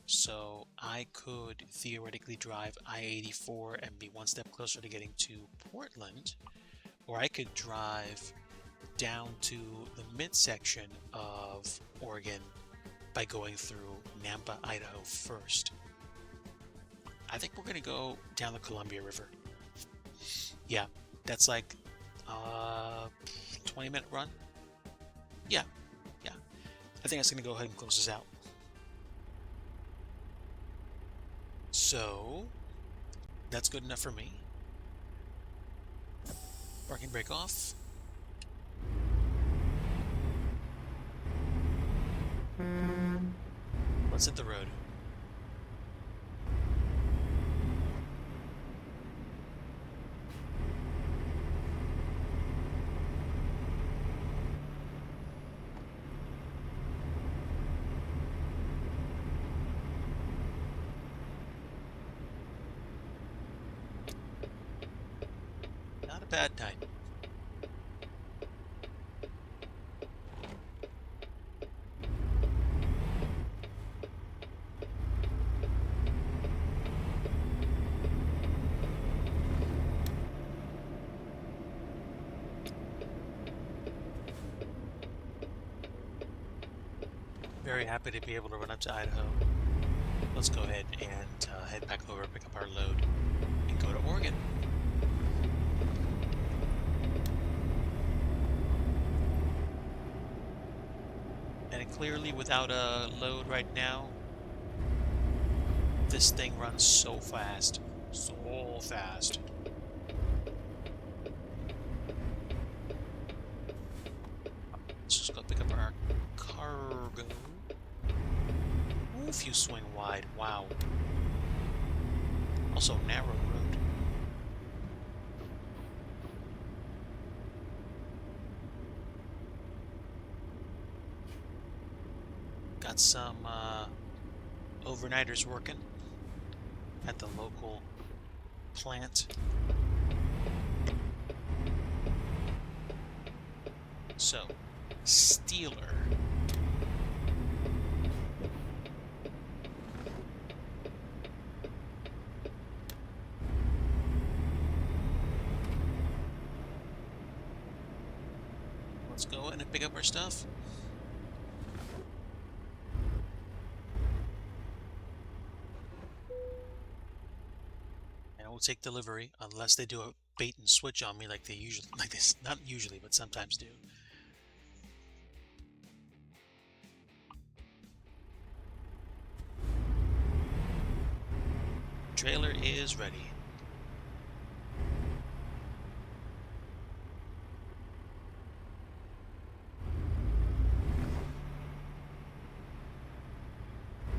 So I could theoretically drive I-84 and be one step closer to getting to Portland, or I could drive down to the midsection of Oregon by going through Nampa, Idaho first. I think we're going to go down the Columbia River. Yeah, that's like 20-minute run. Yeah. I think that's going to go ahead and close this out. So, that's good enough for me. Parking brake off. Let's hit the road. Not a bad night. Very happy to be able to run up to Idaho. Let's go ahead and head back over, pick up our load, and go to Oregon. And clearly, without a load right now, this thing runs so fast. So fast. Let's just go pick up our cargo. Ooh, if you swing wide, wow. Also, narrow road. Got some overnighters working at the local plant. So, Steeler. let's go in and pick up our stuff. And we'll take delivery unless they do a bait and switch on me like they usually, like this, not usually, but sometimes do. Trailer is ready.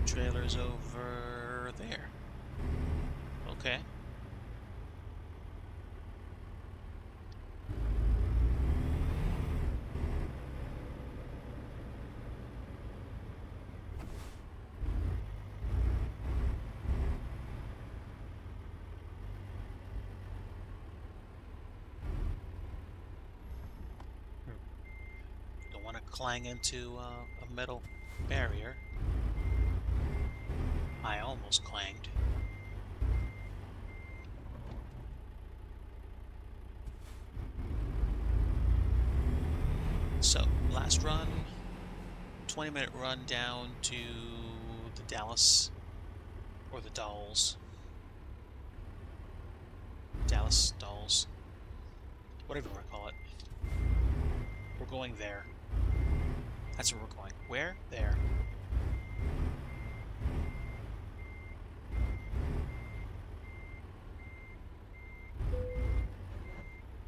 Trailer's over there. Okay. Don't want to clang into a metal barrier. I almost clanged. So, last run, 20-minute run down to the Dallas, or the Dolls. Dallas Dolls. Whatever you want to call it. We're going there. That's where we're going. Where? There.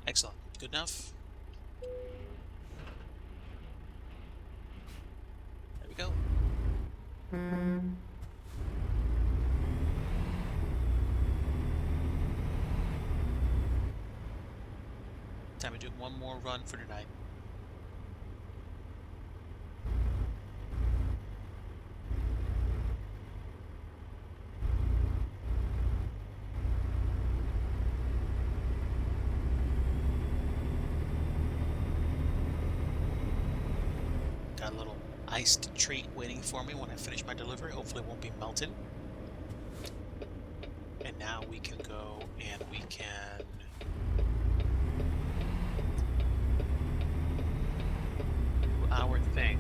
Excellent. Good enough? There we go. Time to do one more run for tonight. Got a little iced treat waiting for me when I finish my delivery. Hopefully it won't be melted. And now we can go and we can do our thing.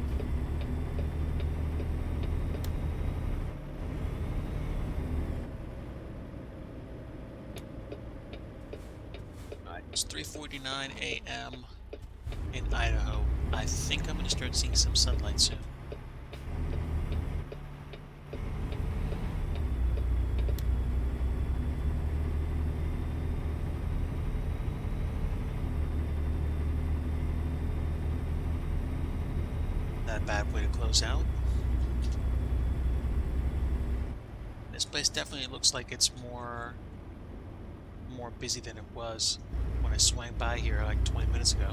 Alright, it's 3:49 a.m. in Idaho. I think I'm going to start seeing some sunlight soon. Not a bad way to close out. This place definitely looks like it's more busy than it was when I swung by here like 20 minutes ago.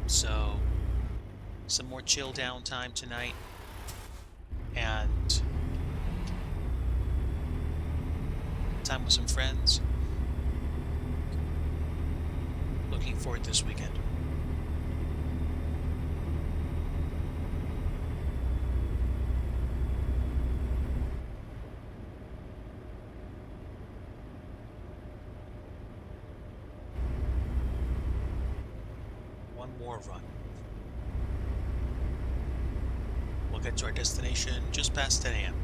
So, some more chill down time tonight, and time with some friends. Looking forward to this weekend. One more run. We'll get to our destination just past 10 a.m.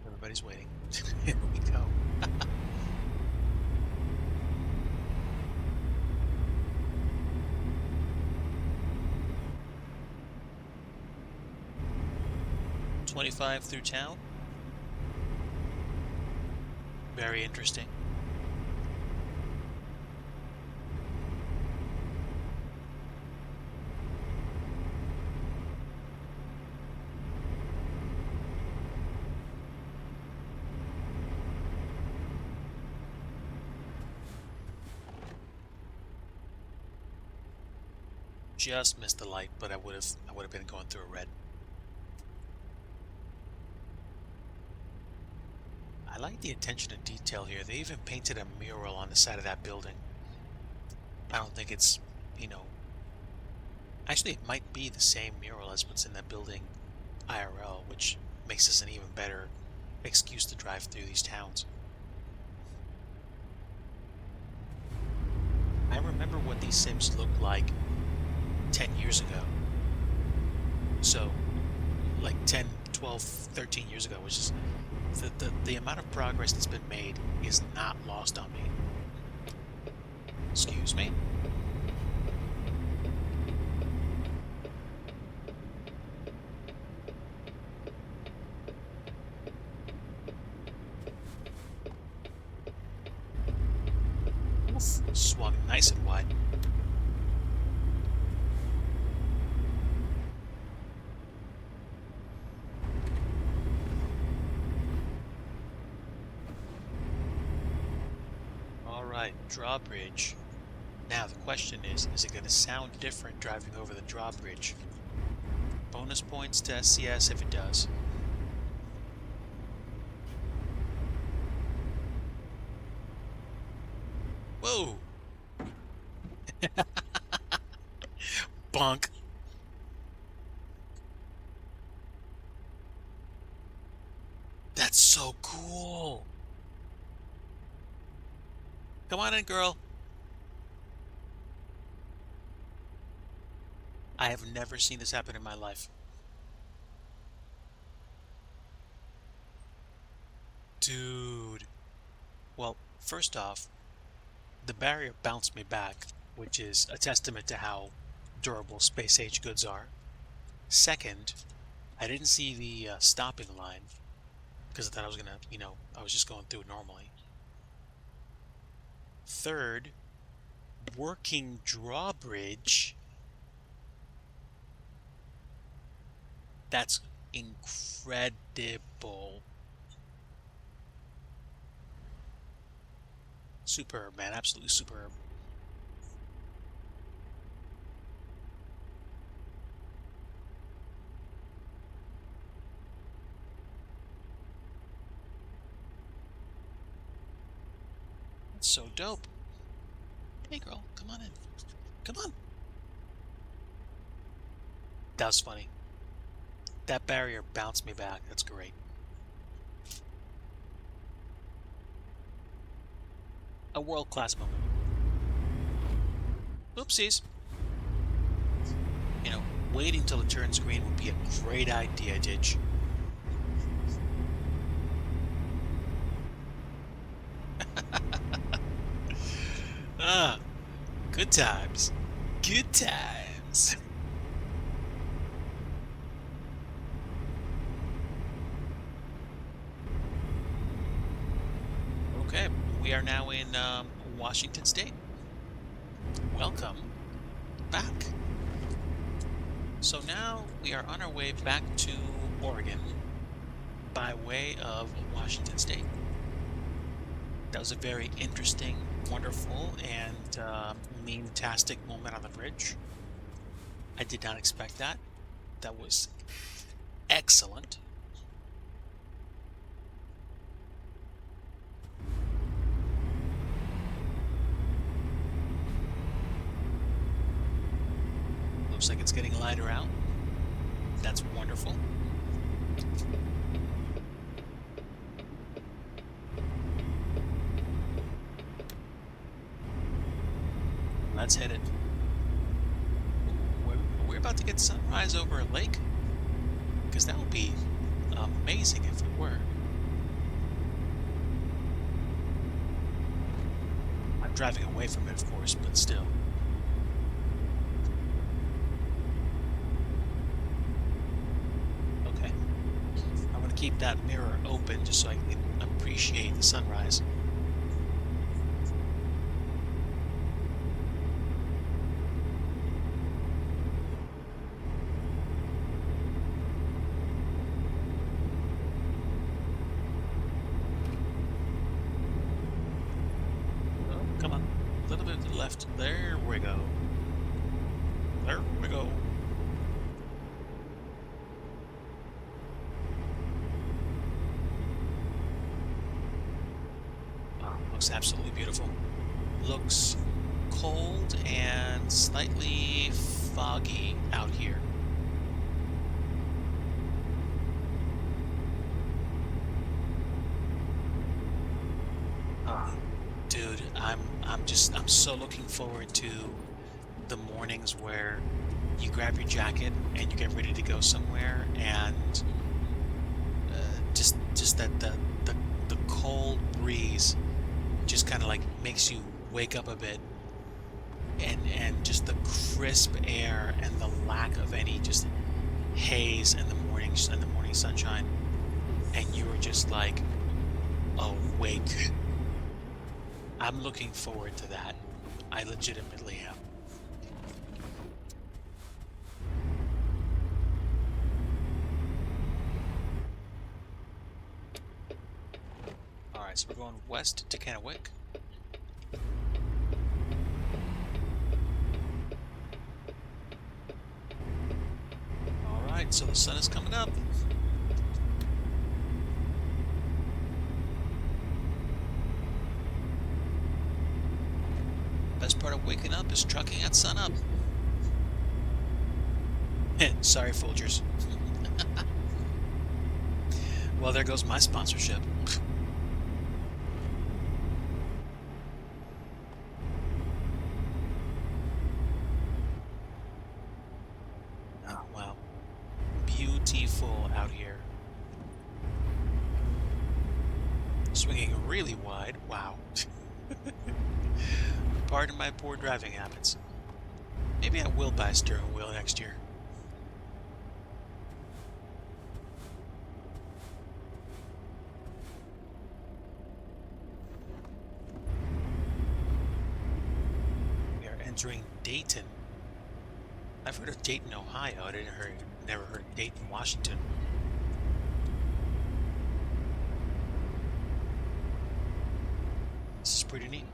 Everybody's waiting. Here we go. $25 through town. Very interesting. just missed the light, but I would have been going through a red. I like the attention to detail here. They even painted a mural on the side of that building. I don't think it's, you know, actually it might be the same mural as what's in that building IRL, which makes this an even better excuse to drive through these towns. I remember what these Sims looked like 10 years ago. So, like 10, 12, 13 years ago, which is the amount of progress that's been made is not lost on me. Excuse me? Oof, swung nice and wide. Alright, drawbridge. Now the question is it going to sound different driving over the drawbridge? Bonus points to SCS if it does. Whoa! Bonk. That's so cool. Come on in, girl. I have never seen this happen in my life. Dude. Well, first off, the barrier bounced me back, which is a testament to how durable space age goods are. Second, I didn't see the stopping line because I thought I was gonna, I was just going through it normally. Third, working drawbridge. That's incredible. Superb, man. Absolutely superb. That's so dope. Hey, girl, come on in. Come on. That was funny. That barrier bounced me back. That's great. A world-class moment. Oopsies. Waiting till it turns green would be a great idea, Dig. Ah, good times. Good times. Okay, we are now in Washington State. Welcome back. So now we are on our way back to Oregon by way of Washington State. That was a very interesting, wonderful, and meme-tastic moment on the bridge. I did not expect that. That was excellent. Looks like it's getting lighter out. That's wonderful. Let's hit it. We're about to get sunrise over a lake? Because that would be amazing if we were. I'm driving away from it, of course, but still. Okay. I'm going to keep that mirror open just so I can appreciate the sunrise. Come on, a little bit to the left. There we go. There we go. Oh, looks absolutely beautiful. Looks cold and slightly foggy out here. Oh, dude, I'm so looking forward to the mornings where you grab your jacket and you get ready to go somewhere, and just that the cold breeze just kind of like makes you wake up a bit, and just the crisp air and the lack of any just haze in the mornings and the morning sunshine, and you are just like awake. I'm looking forward to that. I legitimately am. All right, so we're going west to Kennewick. All right, so the sun is coming up. Best part of waking up is trucking at sunup. Sorry, Folgers. Well, there goes my sponsorship. Oh, wow. Beautiful out here. Swinging really wide. Wow. Pardon my poor driving habits. Maybe I will buy a steering wheel next year. We are entering Dayton. I've heard of Dayton, Ohio. Never heard of Dayton, Washington. This is pretty neat.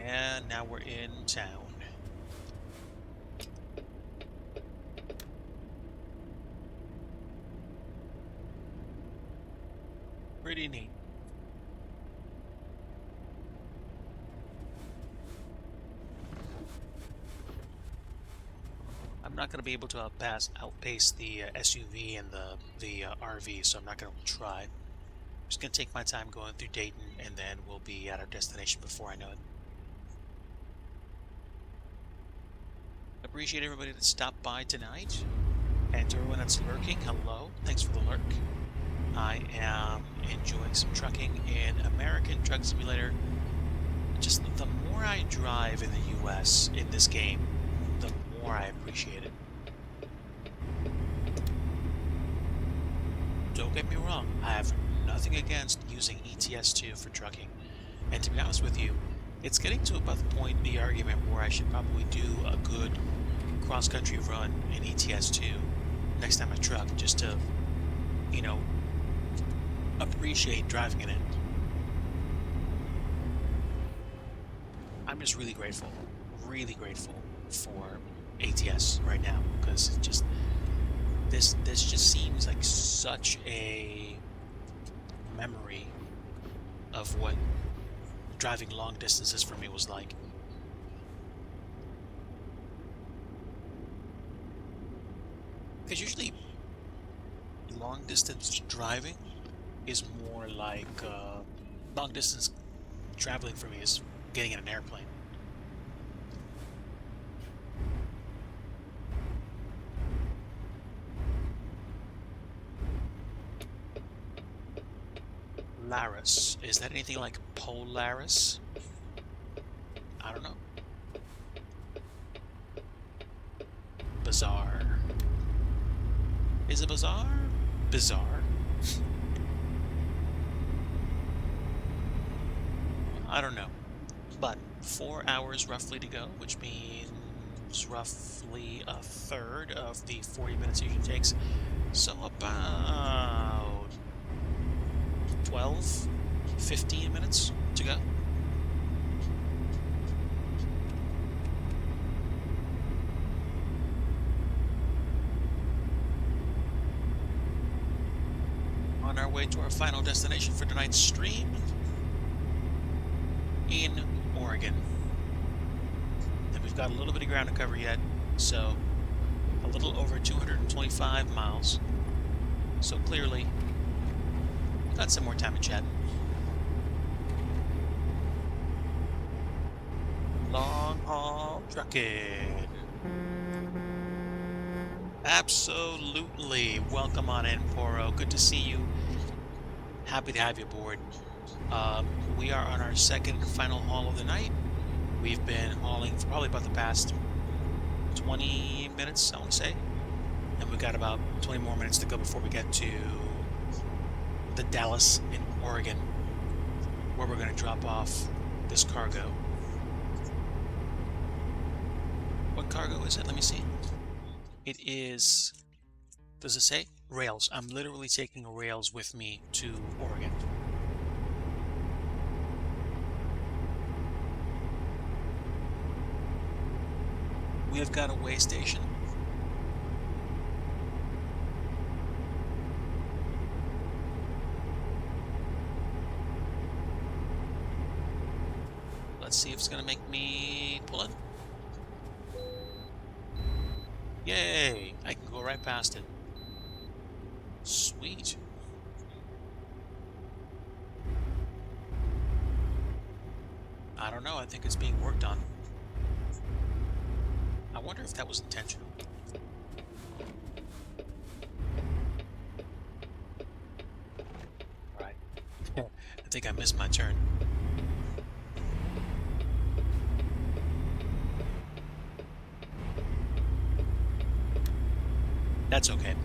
And now we're in town. Pretty neat. I'm not going to be able to outpace the SUV and the RV, so I'm not going to try. I'm just going to take my time going through Dayton, and then we'll be at our destination before I know it. Appreciate everybody that stopped by tonight, and to everyone that's lurking, hello, thanks for the lurk. I am enjoying some trucking in American Truck Simulator. Just the more I drive in the US in this game, the more I appreciate it. Don't get me wrong, I have nothing against using ETS2 for trucking, and to be honest with you, it's getting to about the point in the argument where I should probably do a good cross-country run in ETS2 next time I truck, just to, you know, appreciate driving in it. I'm just really grateful for ATS right now, because it just this just seems like such a memory of what driving long distances for me was like. Because usually long distance driving is more like long distance traveling for me is getting in an airplane. Laris. Is that anything like Polaris? I don't know. Bizarre. Is it bizarre? Bizarre. I don't know. But 4 hours roughly to go, which means roughly a third of the 40 minutes it usually takes. So about 12, 15 minutes to go. On our way to our final destination for tonight's stream in Oregon. And we've got a little bit of ground to cover yet, so a little over 225 miles. So clearly, got some more time to chat. Long haul trucking. Absolutely. Welcome on in, Poro. Good to see you. Happy to have you aboard. We are on our second and final haul of the night. We've been hauling for probably about the past 20 minutes, I want to say. And we've got about 20 more minutes to go before we get to the Dallas in Oregon, where we're going to drop off this cargo. What cargo is it? Let me see. It is, does it say? Rails. I'm literally taking rails with me to Oregon. We have got a way station. Let's see if it's going to make me pull in. Yay! I can go right past it. Sweet. I don't know. I think it's being worked on. I wonder if that was intentional. All right. I think I missed my turn. That's okay.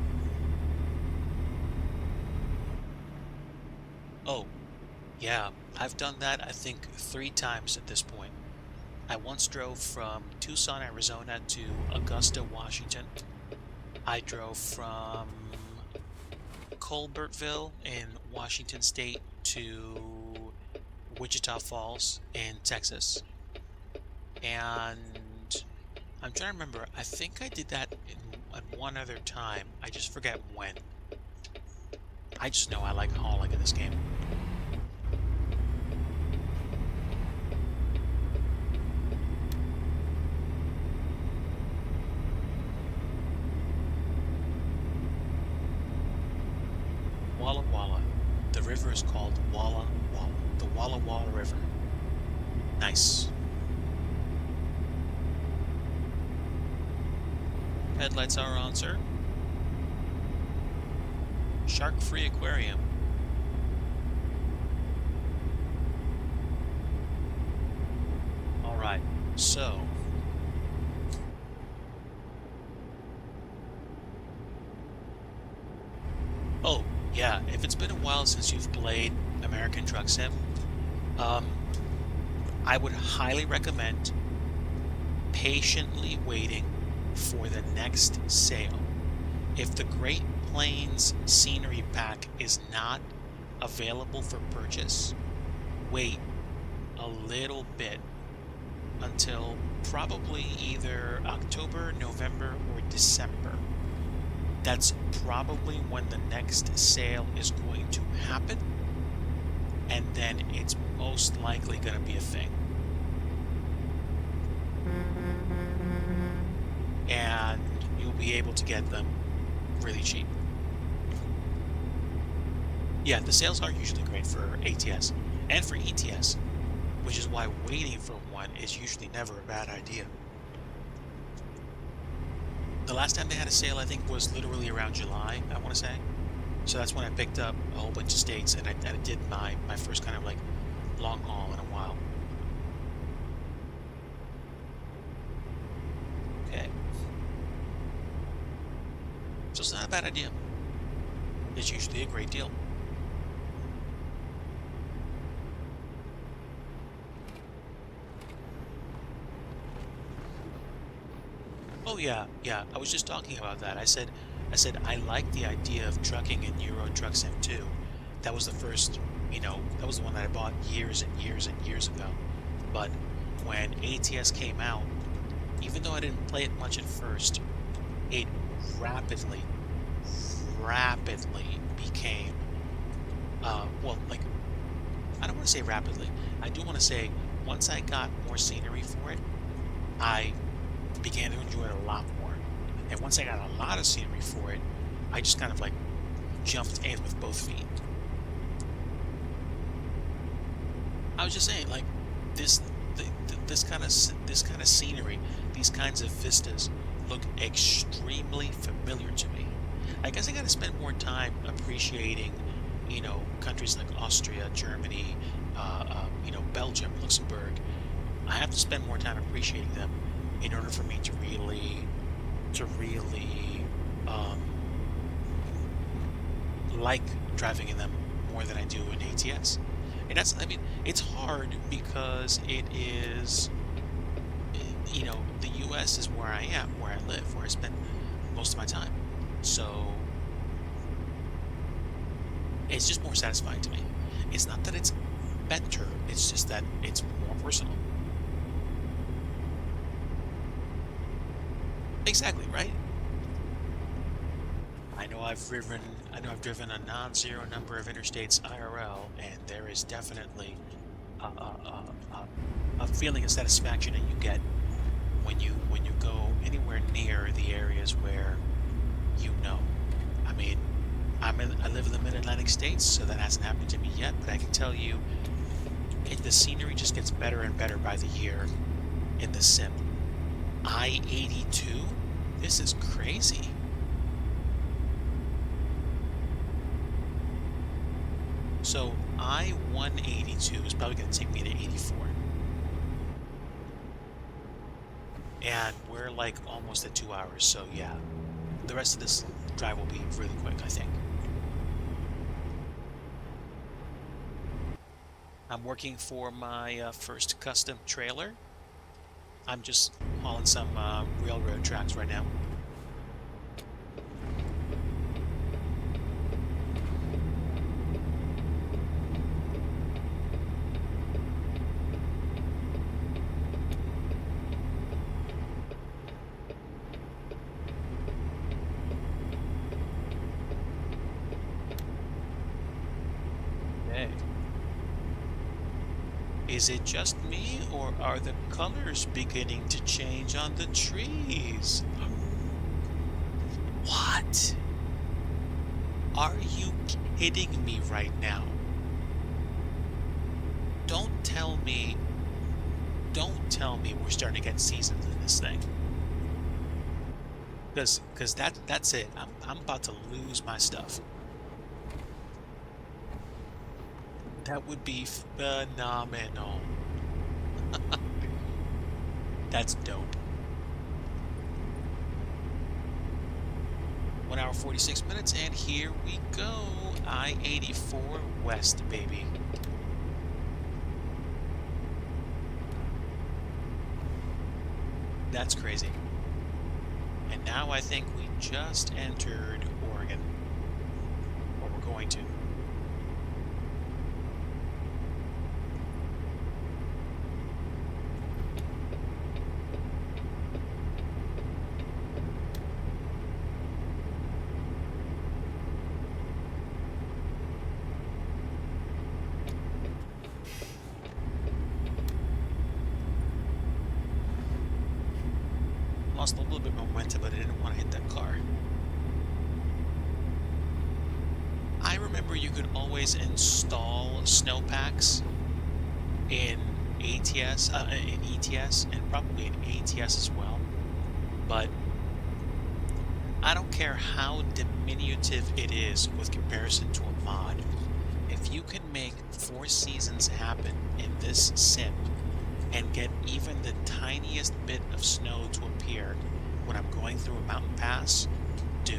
Oh, yeah, I've done that I think 3 times at this point. I once drove from Tucson, Arizona to Augusta, Washington. I drove from Colbertville in Washington State to Wichita Falls in Texas. And I'm trying to remember, I think I did that at one other time. I just forget when. I just know I like hauling in this game. Walla Walla. The river is called Walla Walla. The Walla Walla River. Nice. Headlights are on, sir. Shark-free aquarium. All right, so oh yeah, if it's been a while since you've played American Truck Sim, I would highly recommend patiently waiting for the next sale. If the Great Plains Scenery Pack is not available for purchase, wait a little bit until probably either October, November, or December. That's probably when the next sale is going to happen, and then it's most likely going to be a thing. And you'll be able to get them really cheap. Yeah, the sales are usually great for ATS and for ETS, which is why waiting for one is usually never a bad idea. The last time they had a sale, I think, was literally around July, I want to say. So that's when I picked up a whole bunch of states, and I did my first kind of like long haul in a while. Okay. So it's not a bad idea. It's usually a great deal. Oh yeah, I was just talking about that. I said I said I like the idea of trucking in Euro Truck Sim 2. That was the first, that was the one that I bought years and years and years ago. But when ATS came out, even though I didn't play it much at first, it rapidly, rapidly became, well, like, I don't want to say rapidly. I do want to say once I got more scenery for it, I began to enjoy it a lot more. And once I got a lot of scenery for it, I just kind of like jumped in with both feet. I was just saying, like, this this kind of scenery, these kinds of vistas look extremely familiar to me. I guess I got to spend more time appreciating, countries like Austria, Germany, Belgium, Luxembourg. I have to spend more time appreciating them in order for me to really like driving in them more than I do in ATS. And I mean, it's hard because it is, the US is where I am, where I live, where I spend most of my time. So it's just more satisfying to me. It's not that it's better, it's just that it's more personal. Exactly, right? I know I've driven a non-zero number of interstates IRL, and there is definitely a feeling of satisfaction that you get when you go anywhere near the areas where you know. I mean, I live in the Mid-Atlantic states, so that hasn't happened to me yet, but I can tell you, the scenery just gets better and better by the year in the sim. I-82? This is crazy. So I-182 is probably going to take me to 84. And we're like almost at 2 hours, so yeah. The rest of this drive will be really quick, I think. I'm working for my first custom trailer. I'm just hauling some railroad tracks right now. Okay. Is it just me, or are the colors beginning to change on the trees? What? Are you kidding me right now? Don't tell me, don't tell me we're starting to get seasons in this thing. Because that's it. I'm about to lose my stuff. That would be phenomenal. That's dope. 1 hour 46 minutes, and here we go. I-84 West, baby. That's crazy. And now I think we just entered Oregon. Or we're going to. Lost a little bit of momentum, but I didn't want to hit that car. I remember you could always install snowpacks in ATS, in ETS, and probably in ATS as well. But I don't care how diminutive it is with comparison to a mod. If you can make 4 seasons happen in this sim, and get even the tiniest bit of snow to appear when I'm going through a mountain pass, dude,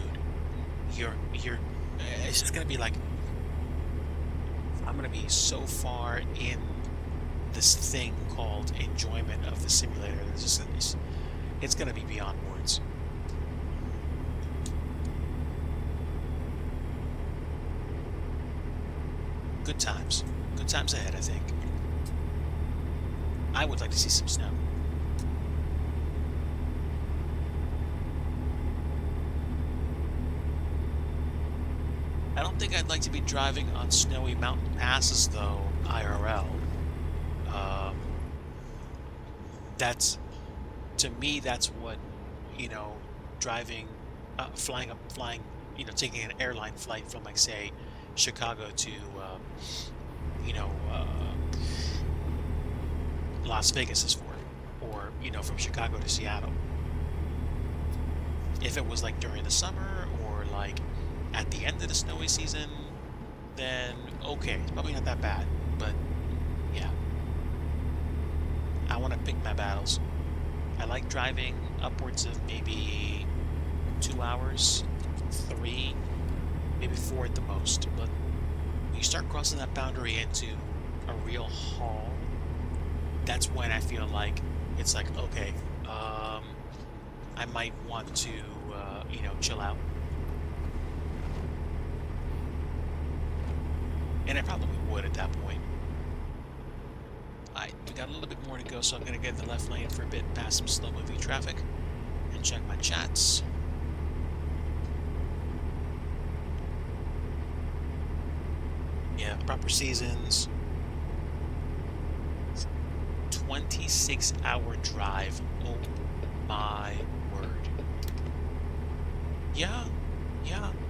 it's just gonna be like, I'm gonna be so far in this thing called enjoyment of the simulator. It's gonna be beyond words. Good times. Good times ahead, I think. I would like to see some snow. I don't think I'd like to be driving on snowy mountain passes, though, IRL. Um, that's, to me, that's what, you know, driving, flying, taking an airline flight from, like, say, Chicago to, you know, Las Vegas is for, or, from Chicago to Seattle. If it was like during the summer or like at the end of the snowy season, then okay, it's probably not that bad. But yeah, I want to pick my battles. I like driving upwards of maybe 2 hours, 3, maybe 4 at the most. But when you start crossing that boundary into a real haul, that's when I feel like it's like, okay, I might want to, chill out. And I probably would at that point. We got a little bit more to go, so I'm going to get the left lane for a bit past some slow-moving traffic and check my chats. Yeah, proper seasons. 26-hour drive. Oh my word. Yeah,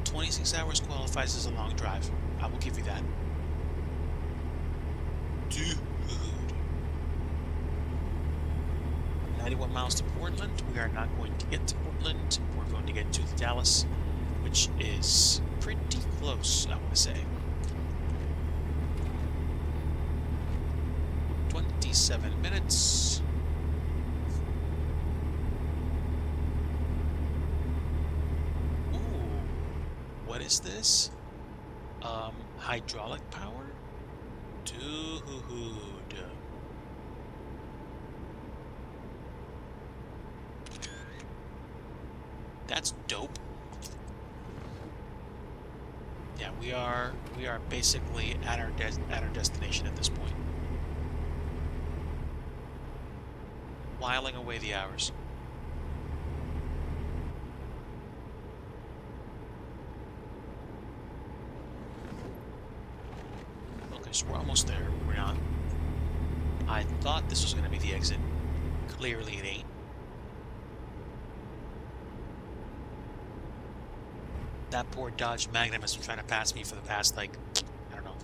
26 hours qualifies as a long drive. I will give you that. Dude. 91 miles to Portland. We are not going to get to Portland. We're going to get to Dallas, which is pretty close, I want to say. 27 minutes. Ooh, what is this? Hydraulic power? Dude. That's dope. Yeah, we are basically at our destination at this point. Whiling away the hours. Okay, so we're almost there. We're not. I thought this was going to be the exit. Clearly it ain't. That poor Dodge Magnum has been trying to pass me for the past, like, I don't know,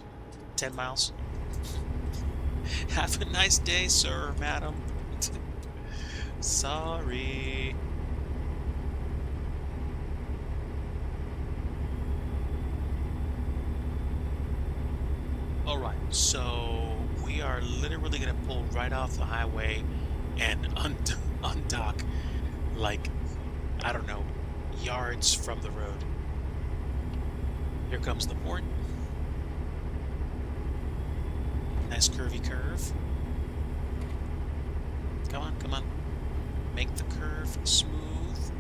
10 miles. Have a nice day, sir, madam. Sorry. Alright, so we are literally going to pull right off the highway and undock, like, I don't know, yards from the road. Here comes the port. Nice curvy curve. Come on. Make the curve smooth.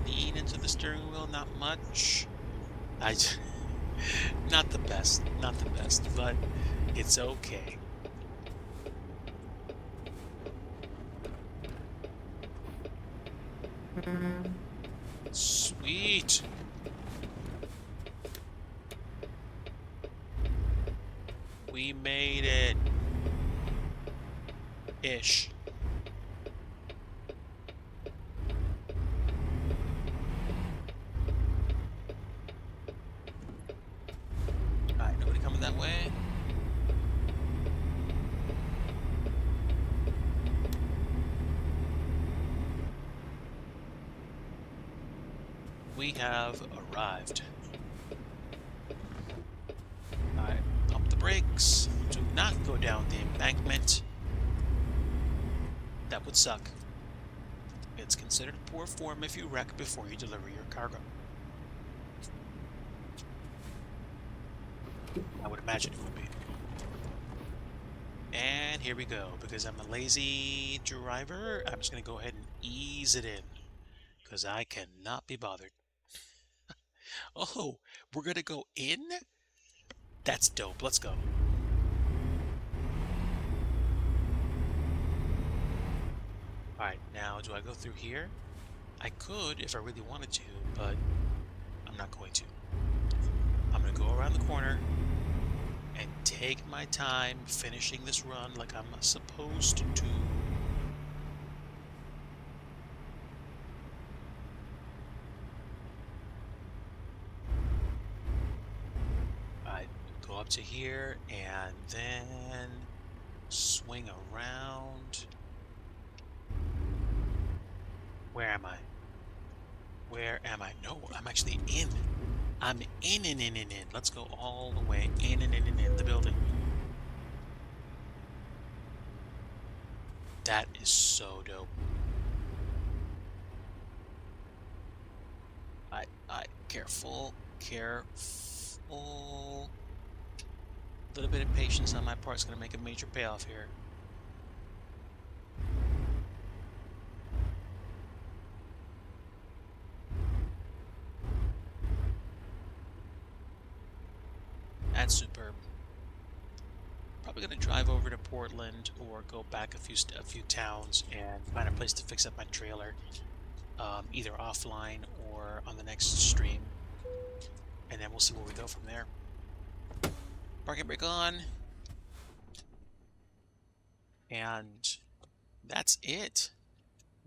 Lean into the steering wheel, not much. Not the best, but it's okay. Sweet. We made it. Ish. Alright, nobody coming that way. We have arrived. Alright, pump the brakes. Do not go down the embankment. That would suck. It's considered poor form if you wreck before you deliver your cargo. I would imagine it would be. And here we go. Because I'm a lazy driver, I'm just going to go ahead and ease it in. Because I cannot be bothered. Oh, we're going to go in? That's dope. Let's go. Alright, now do I go through here? I could if I really wanted to, but I'm not going to. I'm going to go around the corner and take my time finishing this run like I'm supposed to. I go up to here and then swing around. Where am I? Where am I? No, I'm actually in. I'm in. Let's go all the way in the building. That is so dope. Careful. A little bit of patience on my part is going to make a major payoff here. That's superb. Probably going to drive over to Portland or go back a few towns and find a place to fix up my trailer, either offline or on the next stream, and then we'll see where we go from there. Parking brake on, and that's it.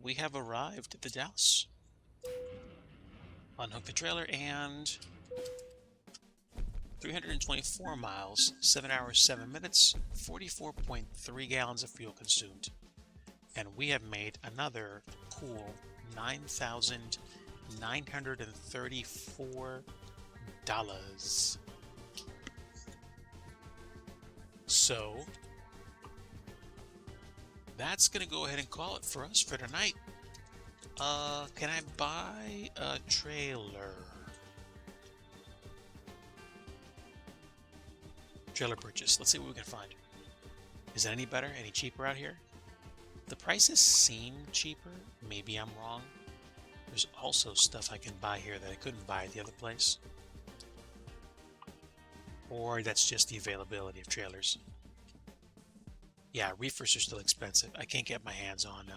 We have arrived at the Dalles. Unhook the trailer and 324 miles, 7 hours, 7 minutes, 44.3 gallons of fuel consumed. And we have made another cool $9,934. So that's gonna go ahead and call it for us for tonight. Can I buy a trailer? Trailer purchase. Let's see what we can find. Is that any better? Any cheaper out here? The prices seem cheaper. Maybe I'm wrong. There's also stuff I can buy here that I couldn't buy at the other place. Or that's just the availability of trailers. Yeah, reefers are still expensive. I can't get my hands on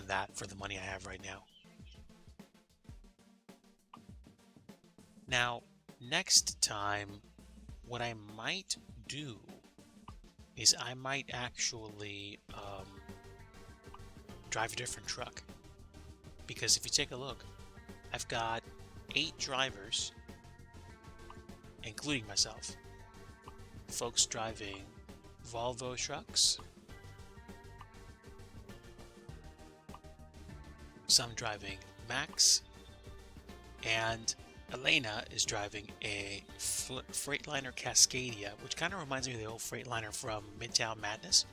that for the money I have right now. Now, next time, what I might do is I might actually drive a different truck. Because if you take a look, I've got 8 drivers, including myself. Folks driving Volvo trucks, some driving Max, and Elena is driving a Freightliner Cascadia, which kind of reminds me of the old Freightliner from Midtown Madness.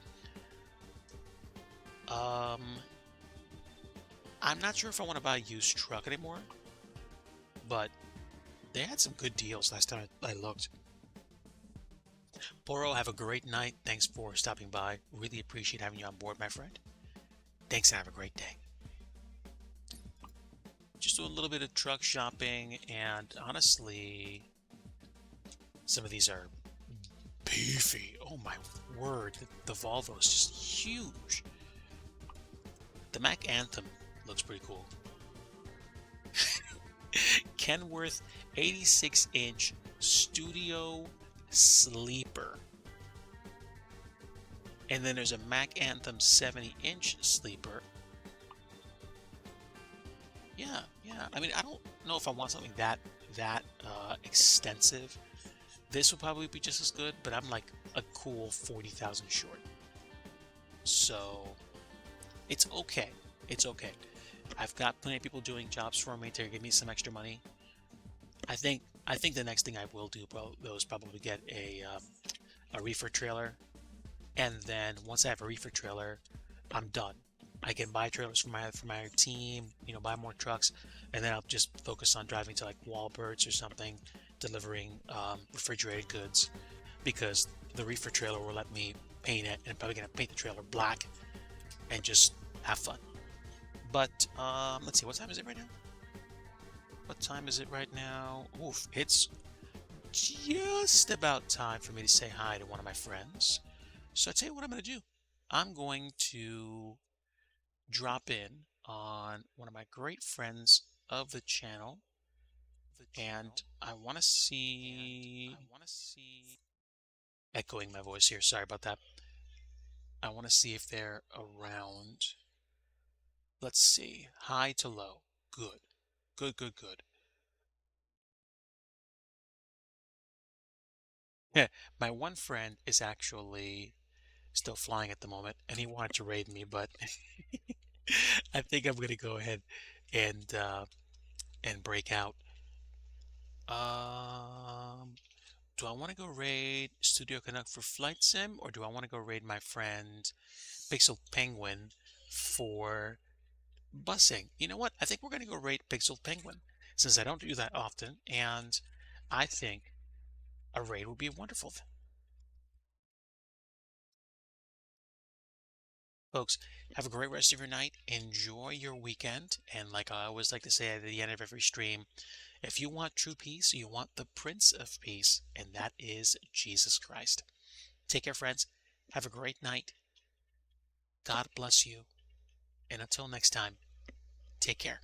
I'm not sure if I want to buy a used truck anymore, but they had some good deals last time I looked. Poro, have a great night. Thanks for stopping by. Really appreciate having you on board, my friend. Thanks and have a great day. Just doing a little bit of truck shopping, and honestly, some of these are beefy. Oh my word, the Volvo is just huge. The Mac Anthem looks pretty cool. Kenworth 86-inch Studio Sleeper. And then there's a Mac Anthem 70-inch Sleeper. Yeah. I mean, I don't know if I want something that extensive. This would probably be just as good, but I'm like a cool 40,000 short. So it's okay. It's okay. I've got plenty of people doing jobs for me to give me some extra money. I think the next thing I will do, though, is probably get a reefer trailer, and then once I have a reefer trailer, I'm done. I can buy trailers for my team, buy more trucks, and then I'll just focus on driving to like Walberts or something, delivering refrigerated goods, because the reefer trailer will let me paint it, and I'm probably gonna paint the trailer black and just have fun. But let's see, what time is it right now? Oof, it's just about time for me to say hi to one of my friends. So I tell you what I'm going to do. I'm going to drop in on one of my great friends of the channel, and I want to see, echoing my voice here, sorry about that. I want to see if they're around. Let's see, high to low. Good, good, good, good. Yeah, my one friend is actually still flying at the moment, and he wanted to raid me, but I think I'm gonna go ahead and break out. Um, do I want to go raid Studio Canuck for Flight Sim, or do I want to go raid my friend Pixel Penguin for busing? You know what? I think we're gonna go raid Pixel Penguin since I don't do that often, and I think a raid would be wonderful. Folks, have a great rest of your night. Enjoy your weekend. And like I always like to say at the end of every stream, if you want true peace, you want the Prince of Peace, and that is Jesus Christ. Take care, friends. Have a great night. God bless you. And until next time, take care.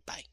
Bye.